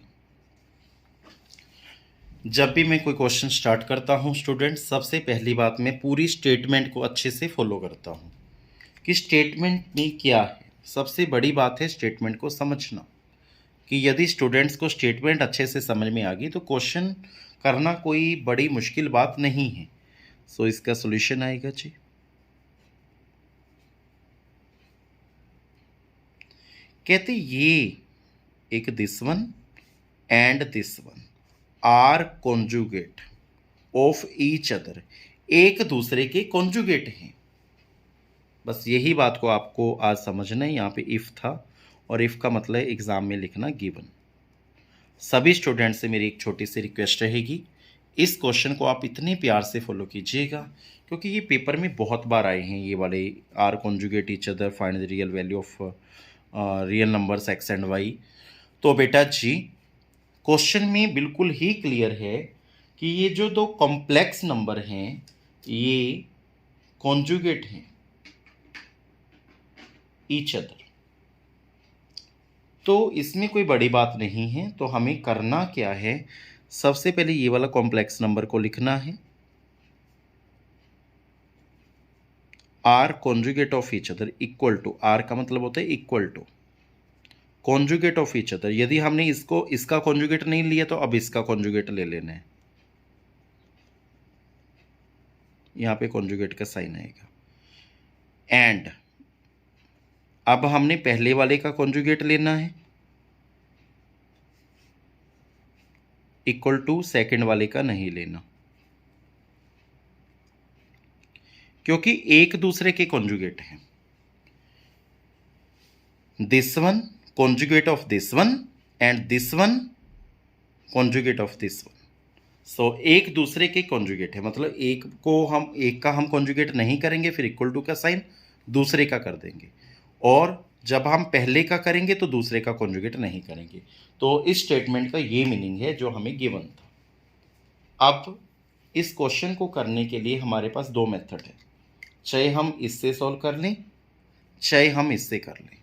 जब भी मैं कोई क्वेश्चन स्टार्ट करता हूँ student, सबसे पहली बात मैं पूरी स्टेटमेंट को अच्छे से फॉलो करता हूँ कि स्टेटमेंट में क्या है। सबसे बड़ी बात है स्टेटमेंट को समझना, कि यदि स्टूडेंट्स को स्टेटमेंट अच्छे से समझ में आ गई तो क्वेश्चन करना कोई बड़ी मुश्किल बात नहीं है। सो इसका सॉल्यूशन आएगा जी, कहते ये एक this one and this one are conjugate of each other, एक दूसरे के कॉन्जुगेट हैं। बस यही बात को आपको आज समझना है। यहाँ पे इफ़ था और इफ़ का मतलब एग्ज़ाम में लिखना गिवन। सभी स्टूडेंट से मेरी एक छोटी सी रिक्वेस्ट रहेगी, इस क्वेश्चन को आप इतने प्यार से फॉलो कीजिएगा क्योंकि ये पेपर में बहुत बार आए हैं ये वाले, are conjugate each other, find the real value of real numbers x and y. तो बेटा जी क्वेश्चन में बिल्कुल ही क्लियर है कि ये जो दो कॉम्प्लेक्स नंबर हैं ये कॉन्जुगेट हैं ईच अदर। तो इसमें कोई बड़ी बात नहीं है। तो हमें करना क्या है, सबसे पहले ये वाला कॉम्प्लेक्स नंबर को लिखना है, are conjugate of each other equal to, are का मतलब होता है equal to conjugate of each other. यदि हमने इसको इसका कॉन्जुगेट नहीं लिया तो अब इसका कॉन्जुगेट ले लेना है, यहां पे कॉन्जुगेट का साइन आएगा। एंड अब हमने पहले वाले का कॉन्जुगेट लेना है इक्वल टू सेकंड वाले का नहीं लेना, क्योंकि एक दूसरे के कॉन्जुगेट हैं। This one conjugate of this one and this one conjugate of this one. So एक दूसरे के कॉन्जुगेट है, मतलब एक का हम कॉन्जुगेट नहीं करेंगे फिर इक्वल टू का साइन दूसरे का कर देंगे, और जब हम पहले का करेंगे तो दूसरे का कॉन्जुगेट नहीं करेंगे। तो इस स्टेटमेंट का ये मीनिंग है जो हमें गिवन था। अब इस क्वेश्चन को करने के लिए हमारे पास दो मेथड है, चाहे हम इससे सॉल्व कर लें चाहे हम इससे कर लें।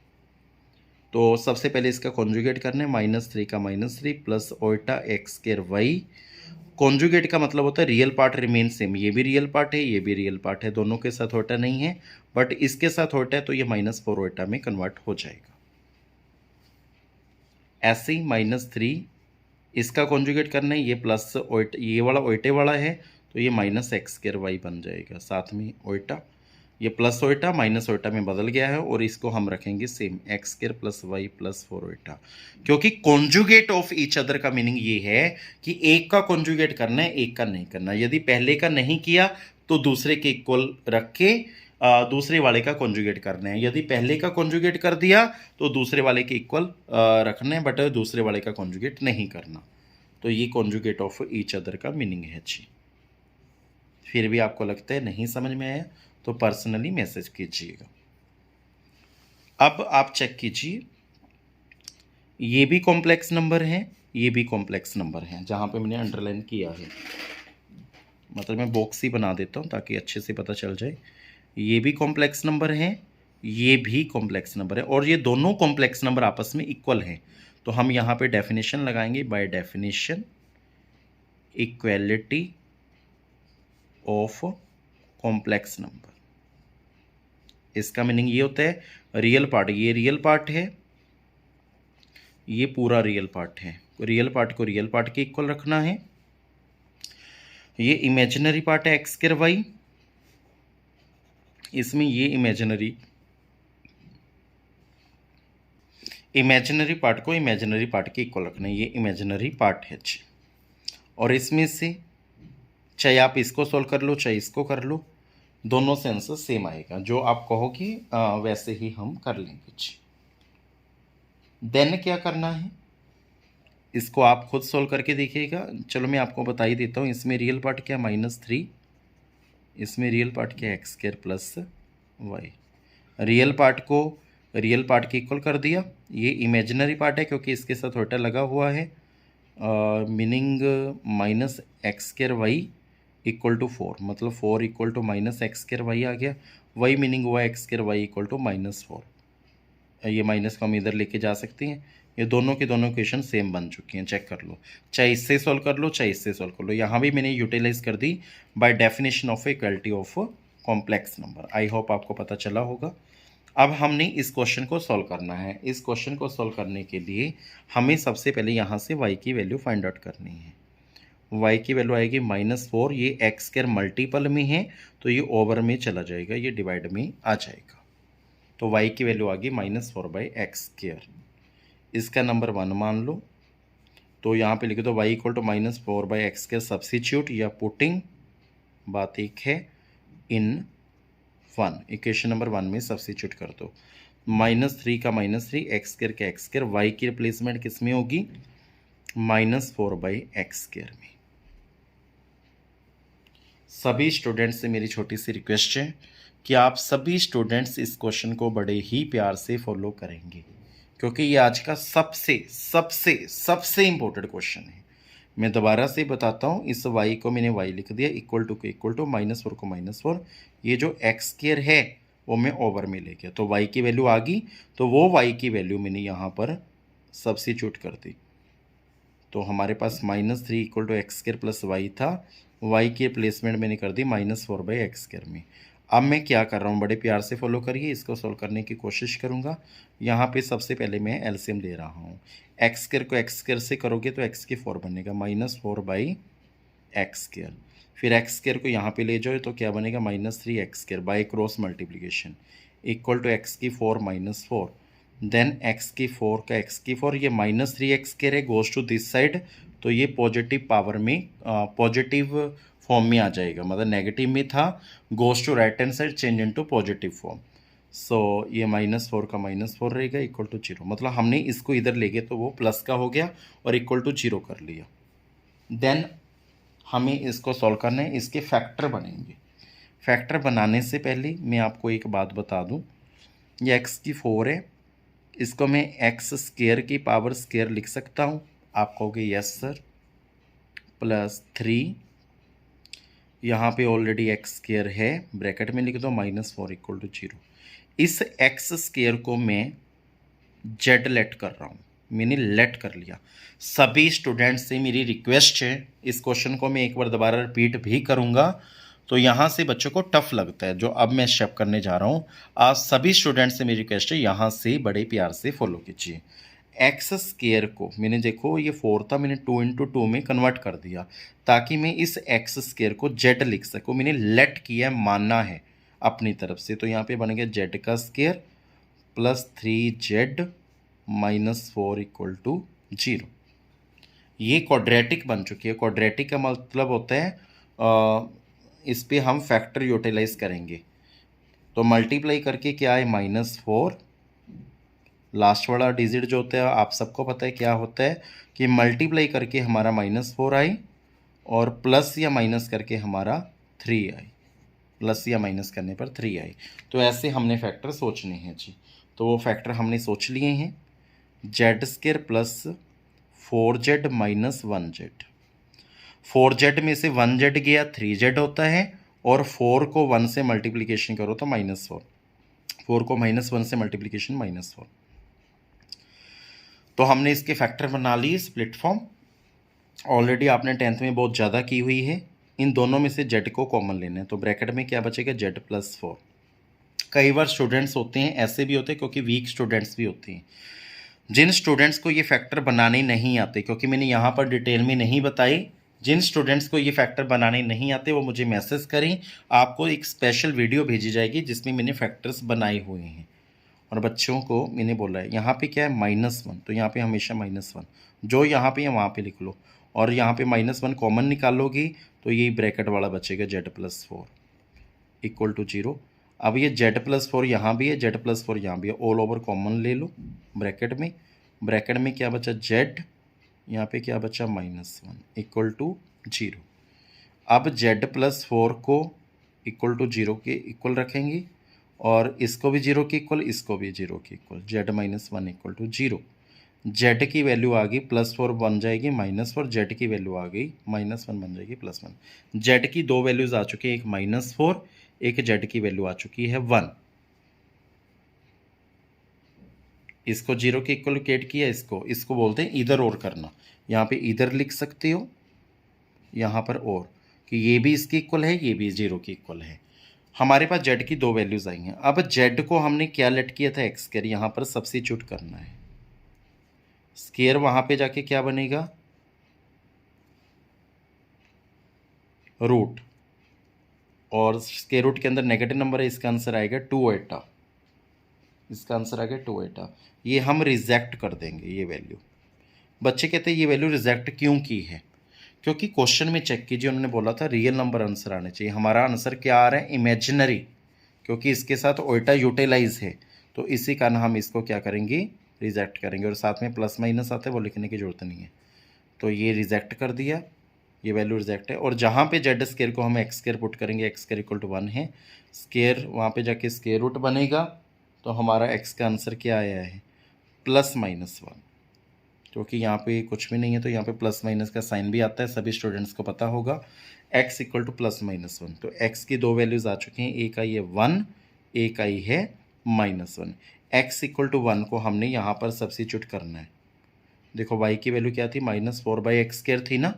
तो सबसे पहले इसका कॉन्जुगेट करना है, -3 का -3 plus iota X square Y. Conjugate का मतलब होता है रियल पार्ट रिमेन सेम, ये भी रियल पार्ट है ये भी रियल पार्ट है, दोनों के साथ ओल्टा नहीं है, बट इसके साथ ओल्टा है तो ये -4 ओल्टा में कन्वर्ट हो जाएगा। ऐसे ही -3 इसका कॉन्जुगेट करना है, ये प्लस ओल्टा ये वाला ओल्टे वाला है तो ये -x स्क्वायर वाई बन जाएगा, साथ में ओल्टा, ये प्लस ओल्टा माइनस ओल्टा में बदल गया है और इसको हम रखेंगे same x square plus y plus 4 iota. क्योंकि कॉन्जुगेट ऑफ ईच अदर का मीनिंग ये है कि एक का कॉन्जुगेट करना है एक का नहीं करना। यदि पहले का नहीं किया तो दूसरे के इक्वल रख के दूसरे वाले का कॉन्जुगेट करना है, यदि पहले का कॉन्जुगेट कर दिया तो दूसरे वाले के इक्वल रखना है, बट दूसरे वाले का कॉन्जुगेट नहीं करना। तो ये कॉन्जुगेट ऑफ ईच अदर का मीनिंग है जी। फिर भी आपको लगता है नहीं समझ में आया तो पर्सनली मैसेज कीजिएगा। अब आप चेक कीजिए, ये भी कॉम्प्लेक्स नंबर है ये भी कॉम्प्लेक्स नंबर है, जहाँ पे मैंने अंडरलाइन किया है, मतलब मैं बॉक्स ही बना देता हूँ ताकि अच्छे से पता चल जाए। ये भी कॉम्प्लेक्स नंबर है ये भी कॉम्प्लेक्स नंबर है, और ये दोनों कॉम्प्लेक्स नंबर आपस में इक्वल हैं। तो हम यहाँ पे डेफिनेशन लगाएंगे, by definition equality of complex number. इसका मीनिंग ये होता है रियल पार्ट, ये रियल पार्ट है ये पूरा रियल पार्ट है, रियल पार्ट को रियल पार्ट के इक्वल रखना है। ये इमेजिनरी पार्ट है एक्स स्क्वायर वाई, इसमें ये इमेजिनरी पार्ट को इमेजिनरी पार्ट के इक्वल रखना है, ये इमेजिनरी पार्ट है जी। और इसमें से चाहे आप इसको सॉल्व कर लो चाहे इसको कर लो, दोनों से आंसर सेम आएगा, जो आप कहोगे वैसे ही हम कर लेंगे जी। देन क्या करना है, इसको आप खुद सॉल्व करके देखिएगा। चलो मैं आपको बता ही देता हूँ, इसमें रियल पार्ट क्या -3, इसमें रियल पार्ट क्या x square plus y. Real part को रियल पार्ट के इक्वल कर दिया, ये इमेजिनरी पार्ट है क्योंकि इसके साथ ओल्टा लगा हुआ है, meaning -x square Y equal to 4, मतलब 4 equal to -x square Y आ गया। वही मीनिंग हुआ x square Y equal to -4, ये माइनस को हम इधर लेके जा सकते हैं, ये दोनों के दोनों इक्वेशन सेम बन चुकी हैं, चेक कर लो, चाहे इससे सॉल्व कर लो चाहे इससे सॉल्व कर लो। यहाँ भी मैंने यूटिलाइज कर दी by definition of equality of complex number. I hope आपको पता चला होगा। अब हमने इस क्वेश्चन को सॉल्व करना है। इस क्वेश्चन को सॉल्व करने के लिए हमें सबसे पहले यहाँ से y की वैल्यू फाइंड आउट करनी है। y की वैल्यू आएगी -4, ये एक्स स्क्वायर मल्टीपल में है तो ये ओवर में चला जाएगा, ये डिवाइड में आ जाएगा। तो y की वैल्यू आ गई -4/x²। इसका नंबर 1 मान लो, तो यहाँ पे लिखे तो y equal to -4/x² substitute या पुटिंग, बात एक है, इन 1 इक्वेशन नंबर 1 में सब्सिट्यूट कर दो। -3 का -3, x² का x², y की रिप्लेसमेंट किस में होगी, -4/x² में। सभी स्टूडेंट्स से मेरी छोटी सी रिक्वेस्ट है कि आप सभी स्टूडेंट्स इस क्वेश्चन को बड़े ही प्यार से फॉलो करेंगे, क्योंकि ये आज का सबसे सबसे सबसे इम्पोर्टेंट क्वेश्चन है। मैं दोबारा से बताता हूँ, इस y को मैंने y लिख दिया, इक्वल टू को इक्वल टू, -4 को -4, ये जो x² है वो मैं ओवर में ले गया, तो y की वैल्यू आ गई, तो वो y की वैल्यू मैंने यहाँ पर सब्सिट्यूट कर दी। तो हमारे पास -3 equal to x² plus y था, y की रिप्लेसमेंट मैंने कर दी -4/x² में। अब मैं क्या कर रहा हूँ, बड़े प्यार से फॉलो करिए, इसको सॉल्व करने की कोशिश करूँगा। यहाँ पे सबसे पहले मैं एलसीएम ले रहा हूँ। x² को x² से करोगे तो x⁴ बनेगा, -4/x²। फिर x² को यहाँ पे ले जाओ तो क्या बनेगा, -3x² by cross multiplication equal to x⁴ -4, then x⁴ का x⁴, ये -3x² है, गोज टू दिस साइड, तो ये पॉजिटिव पावर में पॉजिटिव फॉर्म में आ जाएगा, मतलब नेगेटिव में था, goes to right hand side, change into positive form. So ये -4 का -4 रहेगा, इक्वल टू 0, मतलब हमने इसको इधर ले गए तो वो प्लस का हो गया और इक्वल टू 0 कर लिया। देन हमें इसको सॉल्व करना है, इसके फैक्टर बनेंगे। फैक्टर बनाने से पहले मैं आपको एक बात बता दूं, ये x⁴ है, इसको मैं x² की पावर स्क्वायर लिख सकता हूं। आप कहोगे यस सर, +3, यहाँ पे ऑलरेडी x² है, ब्रैकेट में लिख दो, -4 इक्वल टू 0। इस x² को मैं z लेट कर रहा हूँ, मैंने लेट कर लिया। सभी स्टूडेंट्स से मेरी रिक्वेस्ट है, इस क्वेश्चन को मैं एक बार दोबारा रिपीट भी करूँगा, तो यहाँ से बच्चों को टफ लगता है जो अब मैं स्टेप करने जा रहा हूँ। आप सभी स्टूडेंट्स से मेरी रिक्वेस्ट है, यहाँ से बड़े प्यार से फॉलो कीजिए। x² को मैंने, देखो ये 4 था, मैंने 2 × 2 में कन्वर्ट कर दिया ताकि मैं इस x² को z लिख सकूँ। मैंने लेट किया, मानना है अपनी तरफ से, तो यहाँ पे बन गया z² plus 3z -4 equal to 0। ये क्वाड्रेटिक बन चुकी है। क्वाड्रेटिक का मतलब होता है इस पे हम फैक्टर यूटिलाइज करेंगे, तो मल्टीप्लाई करके क्या है, -4, लास्ट वाला डिजिट जो होता है आप सबको पता है क्या होता है, कि मल्टीप्लाई करके हमारा -4 आई और प्लस या माइनस करके हमारा 3 आई, प्लस या माइनस करने पर 3 आई। तो ऐसे हमने फैक्टर सोचने हैं जी, तो वो फैक्टर हमने सोच लिए हैं, z² plus 4z minus 1z। 4z में से 1z गया, 3z होता है, और 4 को 1 से मल्टीप्लिकेशन करो तो -4, 4 को -1 से मल्टीप्लिकेशन -4। तो हमने इसके फैक्टर बना लिए, स्प्लिट फॉर्म ऑलरेडी आपने 10th में बहुत ज़्यादा की हुई है। इन दोनों में से z को कॉमन लेना है, तो ब्रैकेट में क्या बचेगा, z + 4। कई बार स्टूडेंट्स होते हैं, ऐसे भी होते हैं क्योंकि वीक स्टूडेंट्स भी होते हैं, जिन स्टूडेंट्स को ये फैक्टर बनाने नहीं आते, क्योंकि मैंने यहाँ पर डिटेल में नहीं बताई, जिन स्टूडेंट्स को ये फैक्टर बनाने नहीं आते वो मुझे मैसेज करें, आपको एक स्पेशल वीडियो भेजी जाएगी जिसमें मैंने फैक्टर्स बनाए हुए हैं। और बच्चों को मैंने बोला है यहाँ पे क्या है, -1, तो यहाँ पे हमेशा -1, जो यहाँ पे है वहाँ पे लिख लो, और यहाँ पे -1 कॉमन निकालोगी तो ये ब्रैकेट वाला बचेगा z + 4 इक्वल टू 0। अब ये z + 4 यहाँ भी है, z + 4 यहाँ भी है, ऑल ओवर कॉमन ले लो ब्रैकेट में क्या बचा, z, यहाँ पे क्या बचा, -1 इक्वल टू 0। अब z + 4 को इक्वल टू 0 के इक्वल रखेंगे, और इसको भी 0 के इक्वल, इसको भी 0 के equal, z - 1 equal to 0। z की वैल्यू आ गई +4 बन जाएगी -4, z की वैल्यू आ गई -1 बन जाएगी +1। z की दो वैल्यूज आ चुकी है, एक -4, एक z की वैल्यू आ चुकी है 1। इसको जीरो के इक्वल लोकेट किया, इसको बोलते हैं इधर और करना। यहाँ पे इधर लिख सकते हो, यहाँ पर और, कि ये भी इसके इक्वल है, ये भी जीरो के इक्वल है। हमारे पास जेड की दो वैल्यूज़ आई हैं। अब जेड को हमने क्या लेट किया था, एक्स स्क्वायर, यहाँ पर सब्स्टिट्यूट करना है। स्क्वायर वहाँ पे जाके क्या बनेगा, रूट, और स्क्वायर रूट के अंदर नेगेटिव नंबर है, इसका आंसर आएगा 2 एटा। इसका आंसर आ गया 2 एटा। ये हम रिजेक्ट कर देंगे ये वैल्यू। बच्चे कहते हैं ये वैल्यू रिजेक्ट क्यों की है, क्योंकि क्वेश्चन में चेक कीजिए, उन्होंने बोला था रियल नंबर आंसर आने चाहिए। हमारा आंसर क्या आ रहा है, इमेजिनरी, क्योंकि इसके साथ ओल्टा यूटिलाइज है, तो इसी कारण हम इसको क्या करेंगे, रिजेक्ट करेंगे। और साथ में प्लस माइनस आता है, वो लिखने की जरूरत नहीं है, तो ये रिजेक्ट कर दिया, ये वैल्यू रिजेक्ट है। और जहाँ पे जेड स्क्वायर को हम एक्स स्क्वायर पुट करेंगे, एक्स स्क्वायर इक्वल टू 1 है, स्क्वायर वहाँ पे जाके स्क्वायर रूट बनेगा, तो हमारा एक्स का आंसर क्या आया है, +-1। क्योंकि यहाँ पे कुछ भी नहीं है, तो यहाँ पे प्लस माइनस का साइन भी आता है, सभी स्टूडेंट्स को पता होगा। x इक्वल टू +-1, तो x की दो वैल्यूज़ आ चुकी हैं, एक आई है 1, एक आई है -1। x इक्वल टू 1 को हमने यहाँ पर सब्स्टिट्यूट करना है। देखो y की वैल्यू क्या थी, -4/x² थी ना,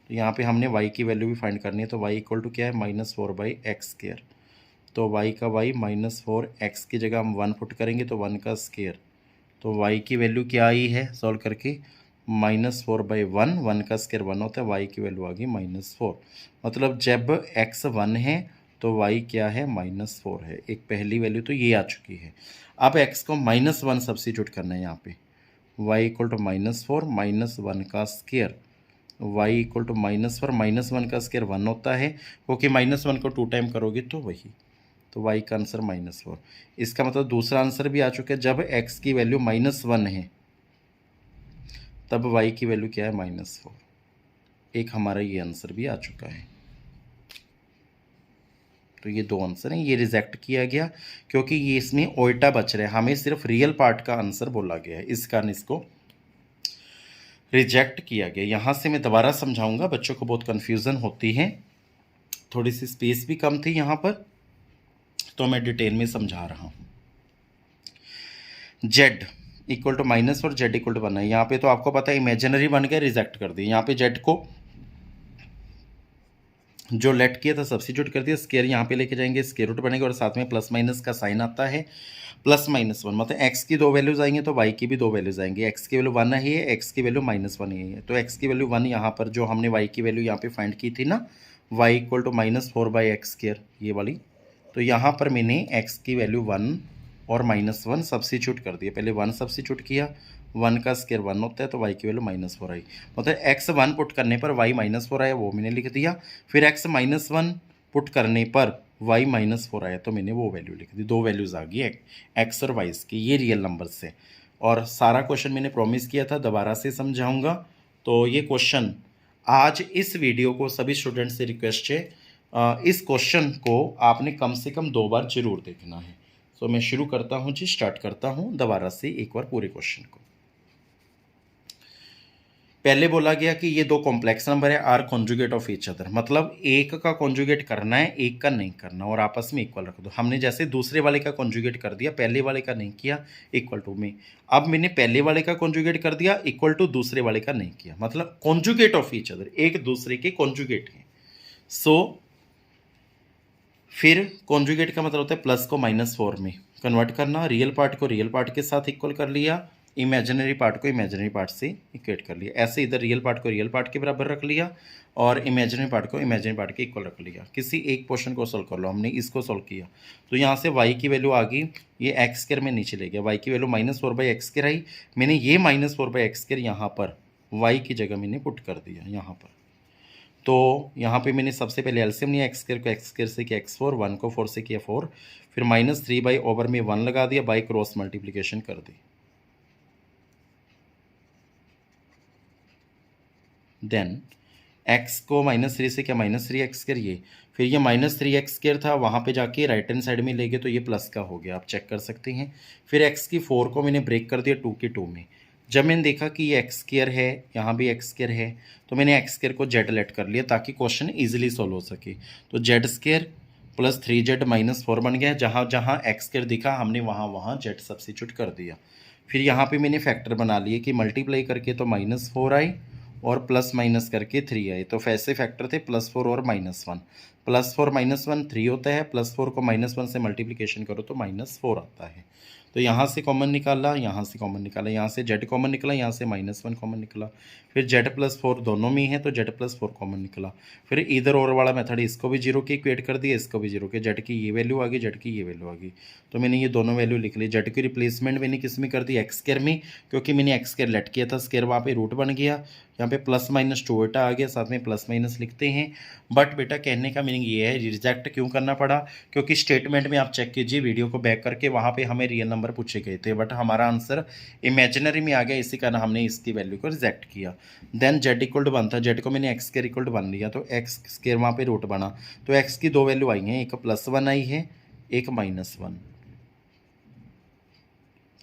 तो यहाँ पे हमने y की वैल्यू भी फाइंड करनी है। तो y इक्वल टू क्या है, -4/x²। तो y का y -4x की जगह हम 1 पुट करेंगे, तो 1 का स्क्वायर, तो y की वैल्यू क्या आई है सॉल्व करके, -4/1, 1 का स्क्वायर 1 होता है, y की वैल्यू आ गई -4। मतलब जब x 1 है तो y क्या है, -4 है। एक पहली वैल्यू तो ये आ चुकी है। अब x को -1 सब्स्टिट्यूट करना है यहाँ पे, y इक्वल टू -4 -1 का स्क्वायर, y इक्वल टू -4 -1 का स्क्वायर 1 होता है, क्योंकि -1 को 2 टाइम करोगे तो वही, तो y का आंसर -4। इसका मतलब दूसरा आंसर भी आ चुका है, जब x की वैल्यू -1 है तब y की वैल्यू क्या है, -4। एक हमारा ये आंसर भी आ चुका है। तो ये दो आंसर हैं, ये रिजेक्ट किया गया क्योंकि ये इसमें ओल्टा बच रहा है, हमें सिर्फ रियल पार्ट का आंसर बोला गया है, इस कारण इसको रिजेक्ट किया गया। यहाँ से मैं दोबारा समझाऊंगा, बच्चों को बहुत कन्फ्यूज़न होती है, थोड़ी सी स्पेस भी कम थी यहाँ पर, तो मैं डिटेल में समझा रहा हूँ। जेड इक्वल टू माइनस और जेड इक्वल टू 1 है, यहाँ पे तो आपको पता है इमेजिनरी बन गया, रिजेक्ट कर दी। यहाँ पे जेड को जो लेट किया था सब्स्टिट्यूट कर दिया, स्क्वायर यहाँ पे लेके जाएंगे, स्क्वायर रूट बनेगा, और साथ में प्लस माइनस का साइन आता है, +-1, मतलब x की दो वैल्यूज आएंगे तो y की भी दो वैल्यूज आएंगी। x की वैल्यू 1 है, x की वैल्यू -1 है, तो x की वैल्यू 1 यहाँ पर जो हमने y की वैल्यू यहाँ पे फाइंड की थी ना, y इक्वल टू -4/x², ये वाली, तो यहाँ पर मैंने x की वैल्यू 1 और -1 सब्स्टिट्यूट कर दिया। पहले 1 सब्स्टिट्यूट किया, 1 का स्क्वायर 1 होता है, तो y की वैल्यू -4 आई, मतलब x 1 पुट करने पर y -4 आया, वो मैंने लिख दिया। फिर x -1 पुट करने पर y -4 आया, तो मैंने वो वैल्यू लिख दी। दो वैल्यूज़ आ गई x और y की, ये रियल नंबर से। और सारा क्वेश्चन मैंने प्रॉमिस किया था दोबारा से समझाऊंगा। तो ये क्वेश्चन आज इस वीडियो को सभी स्टूडेंट से रिक्वेस्ट है, इस क्वेश्चन को आपने कम से कम 2 बार जरूर देखना है। तो मैं शुरू करता हूँ जी, स्टार्ट करता हूँ दोबारा से एक बार पूरे क्वेश्चन को। पहले बोला गया कि ये दो कॉम्प्लेक्स नंबर है, are conjugate of each other, मतलब एक का कॉन्जुगेट करना है, एक का नहीं करना, और आपस में इक्वल रख दो। हमने जैसे दूसरे वाले का कॉन्जुगेट कर दिया, पहले वाले का नहीं किया, इक्वल टू में। अब मैंने पहले वाले का कॉन्जुगेट कर दिया, इक्वल टू दूसरे वाले का नहीं किया, मतलब कॉन्जुगेट ऑफ ईच अदर, एक दूसरे के कॉन्जुगेट हैं। सो फिर कॉन्जुगेट का मतलब होता है प्लस को -4 में कन्वर्ट करना, रियल पार्ट को रियल पार्ट के साथ इक्वल कर लिया, इमेजिनरी पार्ट को इमेजिनरी पार्ट से इक्वेट कर लिया। ऐसे इधर रियल पार्ट को रियल पार्ट के बराबर रख लिया और इमेजिनरी पार्ट को इमेजिनरी पार्ट के इक्वल रख लिया। किसी एक पोर्शन को सोल्व कर लो, हमने इसको सोल्व किया, तो यहाँ से y की वैल्यू आ गई, ये x² में नीचे ले गया, y की वैल्यू -4/x² आई, मैंने ये -4/x² यहाँ पर y की जगह मैंने पुट कर दिया यहाँ पर। तो यहाँ पे मैंने सबसे पहले एलसीएम लिया, x² को x² से किया x4, 1 को 4 से किया 4, फिर -3/ओवर में 1 लगा दिया, बाई क्रॉस मल्टीप्लिकेशन कर दी। देन x को -3 से क्या -3x² ये, फिर ये -3x² था, वहाँ पे जाके राइट हैंड साइड में ले गए तो ये प्लस का हो गया, आप चेक कर सकते हैं। फिर x की 4 को मैंने ब्रेक कर दिया 2 के 2 में। जब मैंने देखा कि ये x² है, यहाँ भी x² है, तो मैंने x² को z लेट कर लिया ताकि क्वेश्चन ईजिली सोल्व हो सके। तो z² प्लस 3z -4 बन गया, जहाँ जहाँ x² दिखा हमने वहाँ वहाँ z सब्स्टिट्यूट कर दिया। फिर यहाँ पे मैंने फैक्टर बना लिए कि मल्टीप्लाई करके तो -4 आई और प्लस माइनस करके 3 आए। तो वैसे फैक्टर थे +4 और -1। +4 -1 3 होता है, +4 को -1 से मल्टीप्लिकेशन करो तो -4 आता है। तो यहाँ से कॉमन निकाला, यहाँ से कॉमन निकाला, यहाँ से z कॉमन निकला, यहाँ से -1 कॉमन निकला। फिर z+4 दोनों में ही है तो z+4 कॉमन निकला। फिर इधर और वाला मेथड, इसको भी 0 की इक्वेट कर दिया, इसको भी 0 के, z की ये वैल्यू आ गई, z की ये वैल्यू आ गई। तो मैंने ये दोनों वैल्यू लिख ली। z की रिप्लेसमेंट मैंने किस में कर दी, एक्स स्क्वायर में, क्योंकि मैंने एक्स स्क्वायर लेट किया था, स्क्वायर वहाँ पे रूट बन गया, यहाँ पे +-2 आ गया, साथ में प्लस माइनस लिखते हैं। बट बेटा कहने का मीनिंग ये है, रिजेक्ट क्यों करना पड़ा, क्योंकि स्टेटमेंट में आप चेक कीजिए वीडियो को बैक करके, वहाँ पे हमें रियल नंबर पूछे गए थे बट हमारा आंसर इमेजिनरी में आ गया, इसी कारण हमने इसकी वैल्यू को रिजेक्ट किया। देन z=1 था, z को मैंने x स्क्वायर इक्वल 1 लिया, तो x स्क्वायर वहाँ पे रूट बना, तो x की दो वैल्यू आई हैं, एक +1 आई है, एक -1।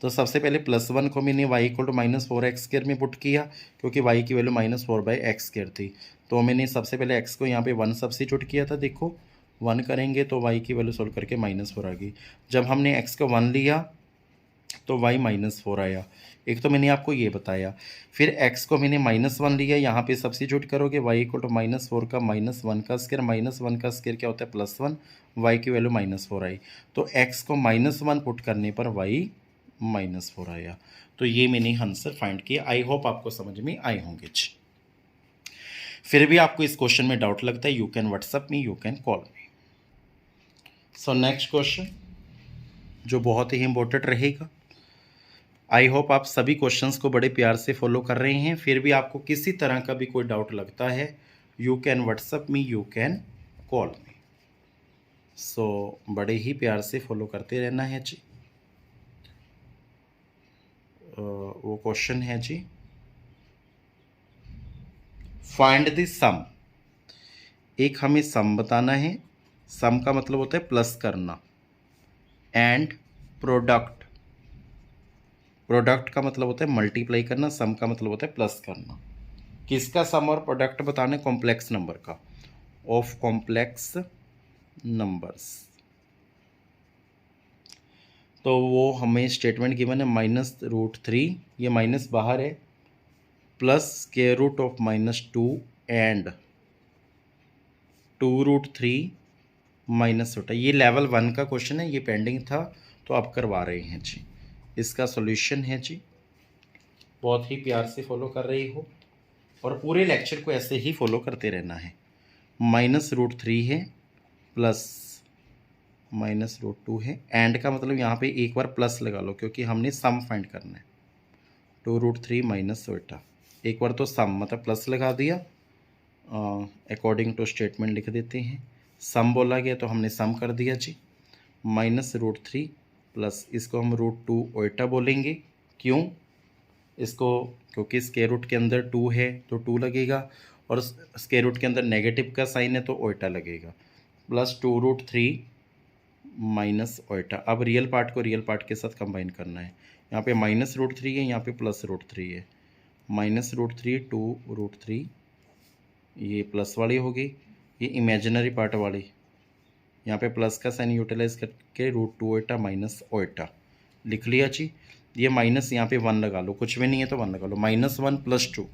तो सबसे पहले +1 को मैंने y=-4x² में पुट किया, क्योंकि y की वैल्यू -4/x² थी। तो मैंने सबसे पहले x को यहाँ पे 1 सब्स्टिट्यूट किया था, देखो 1 करेंगे तो y की वैल्यू सोल्व करके -4 आ गई। जब हमने x को 1 लिया तो y -4 आया, एक तो मैंने आपको ये बताया। फिर x को मैंने -1 लिया, यहाँ पे सब्स्टिट्यूट करोगे, y=-4 का -1 का स्क्वायर, -1 का स्क्वायर क्या होता है +1, y की वैल्यू -4 आई। तो x को -1 पुट करने पर y -4 आया। तो ये मैंने आंसर फाइंड किया। आई होप आपको समझ में आए होंगे। फिर भी आपको इस क्वेश्चन में डाउट लगता है, you can WhatsApp me, you can call me. So next question जो बहुत ही इंपॉर्टेंट रहेगा। आई होप आप सभी क्वेश्चंस को बड़े प्यार से फॉलो कर रहे हैं। फिर भी आपको किसी तरह का भी कोई डाउट लगता है, you can WhatsApp me, you can call me. So बड़े ही प्यार से फॉलो करते रहना है जी। वो क्वेश्चन है जी, फाइंड द सम। एक हमें सम बताना है, सम का मतलब होता है प्लस करना, एंड प्रोडक्ट, प्रोडक्ट का मतलब होता है मल्टीप्लाई करना, सम का मतलब होता है प्लस करना। किसका सम और प्रोडक्ट बताना है, कॉम्प्लेक्स नंबर का, ऑफ कॉम्प्लेक्स नंबर्स। तो वो हमें स्टेटमेंट गिवन है -√3, ये माइनस बाहर है, +√(-2) एंड 2√3 माइनस होता है। ये लेवल 1 का क्वेश्चन है, ये पेंडिंग था तो अब करवा रहे हैं जी। इसका सॉल्यूशन है जी, बहुत ही प्यार से फॉलो कर रही हो और पूरे लेक्चर को ऐसे ही फॉलो करते रहना है। -√3 है, प्लस -√2 है, एंड का मतलब यहाँ पे एक बार प्लस लगा लो क्योंकि हमने सम फाइंड करना है। 2√3 माइनस होता, एक बार तो सम मतलब प्लस लगा दिया, अकॉर्डिंग टू स्टेटमेंट लिख देते हैं। सम बोला गया तो हमने सम कर दिया जी। -√3 प्लस इसको हम √2 ओटा बोलेंगे, क्यों इसको, क्योंकि स्क्वायर रूट के अंदर 2 है तो 2 लगेगा, और स्क्वायर रूट के अंदर नेगेटिव का साइन है तो ओटा लगेगा, प्लस 2√3 माइनस ओटा। अब रियल पार्ट को रियल पार्ट के साथ कंबाइन करना है, यहाँ पे -√3 है, यहाँ पे +√3 है, -√3 2√3, ये प्लस वाली होगी, ये इमेजिनरी पार्ट वाली, यहाँ पे प्लस का साइन यूटिलाइज करके √2 ओटा माइनस ओटा लिख लिया जी। ये माइनस यहाँ पे 1 लगा लो, कुछ भी नहीं है तो 1 लगा लो, -1 + 2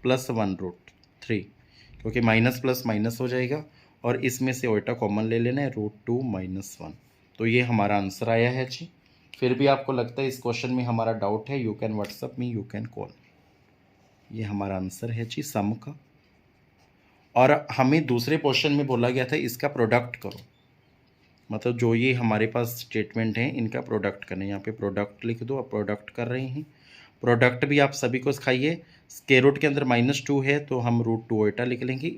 + 1√3, क्योंकि माइनस प्लस माइनस हो जाएगा, और इसमें से ओटा कॉमन ले लेना है, √2 - 1। तो ये हमारा आंसर आया है जी। फिर भी आपको लगता है इस क्वेश्चन में हमारा डाउट है, you can WhatsApp me, you can call me. ये हमारा आंसर है जी सम का। और हमें दूसरे क्वेश्चन में बोला गया था इसका प्रोडक्ट करो, मतलब जो ये हमारे पास स्टेटमेंट हैं इनका प्रोडक्ट करना है, यहाँ पे प्रोडक्ट लिख दो, अब प्रोडक्ट कर रहे हैं। प्रोडक्ट भी आप सभी को सिखाइए, स्क्वायर रूट के अंदर -2 है तो हम √2 ओटा लिख लेंगे।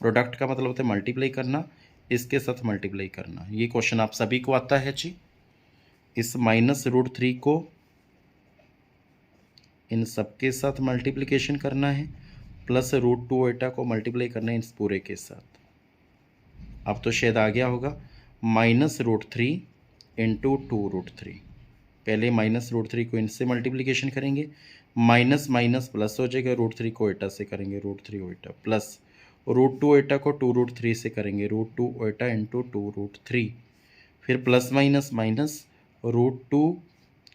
प्रोडक्ट का मतलब होता है मल्टीप्लाई करना, इसके साथ मल्टीप्लाई करना। ये क्वेश्चन आप सभी को आता है जी। इस -√3 को इन सब के साथ मल्टीप्लिकेशन करना है, प्लस √2 ओटा को मल्टीप्लाई करना है इस पूरे के साथ। अब तो शायद आ गया होगा, -√3 इंटू 2√3, पहले -√3 को इनसे मल्टीप्लिकेशन करेंगे, माइनस माइनस प्लस हो जाएगा, √3 को ओटा से करेंगे, √3 ओटा, प्लस √2 ओटा को 2√3 से करेंगे, √2 ओटा इंटू 2√3, फिर प्लस माइनस माइनस, √2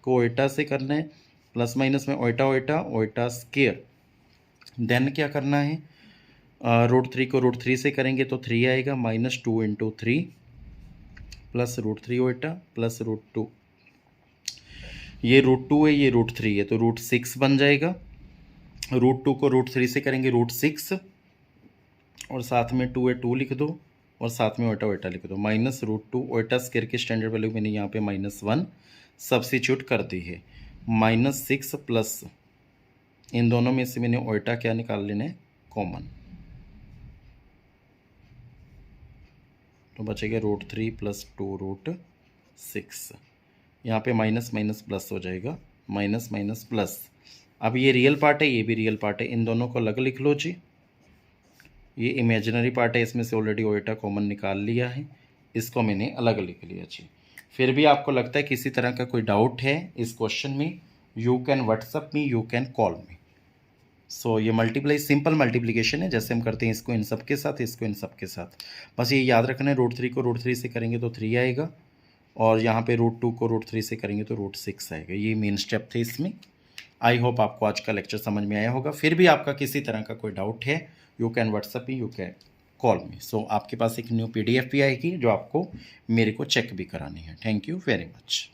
को ओटा से करना है, प्लस माइनस में iota iota iota square. Then क्या करना है, √3 को √3 से करेंगे तो 3 आएगा, -2 × 3 प्लस √3 ओइटा प्लस √2, ये √2 है ये √3 है तो √6 बन जाएगा। √2 को √3 से करेंगे √6 और साथ में 2 है 2 लिख दो और साथ में ओइटा ओइटा लिख दो, -√2 ओइटा स्क्वायर की स्टैंडर्ड वैल्यू मैंने यहाँ पे -1 सब्स्टिट्यूट कर दी है, -6 प्लस इन दोनों में से मैंने ओइटा क्या निकाल लेना है, कॉमन, तो बचेगा √3 प्लस 2√6। यहाँ पे माइनस माइनस प्लस हो जाएगा, माइनस माइनस प्लस। अब ये रियल पार्ट है, ये भी रियल पार्ट है, इन दोनों को अलग लिख लो जी। ये इमेजिनरी पार्ट है, इसमें से ऑलरेडी ओइटा कॉमन निकाल लिया है, इसको मैंने अलग लिख लिया जी। फिर भी आपको लगता है किसी तरह का कोई डाउट है इस क्वेश्चन में, you can WhatsApp me, you can call me. So ये मल्टीप्लाई सिंपल मल्टीप्लिकेशन है, जैसे हम करते हैं इसको इन सब के साथ, इसको इन सब के साथ। बस ये याद रखना है, √3 को √3 से करेंगे तो 3 आएगा और यहाँ पे √2 को √3 से करेंगे तो √6 आएगा। ये मेन स्टेप थे इसमें। आई होप आपको आज का लेक्चर समझ में आया होगा। फिर भी आपका किसी तरह का कोई डाउट है, you can WhatsApp me, you can call me. So आपके पास एक न्यू PDF भी आएगी जो आपको मेरे को चेक भी करानी है। Thank you very much.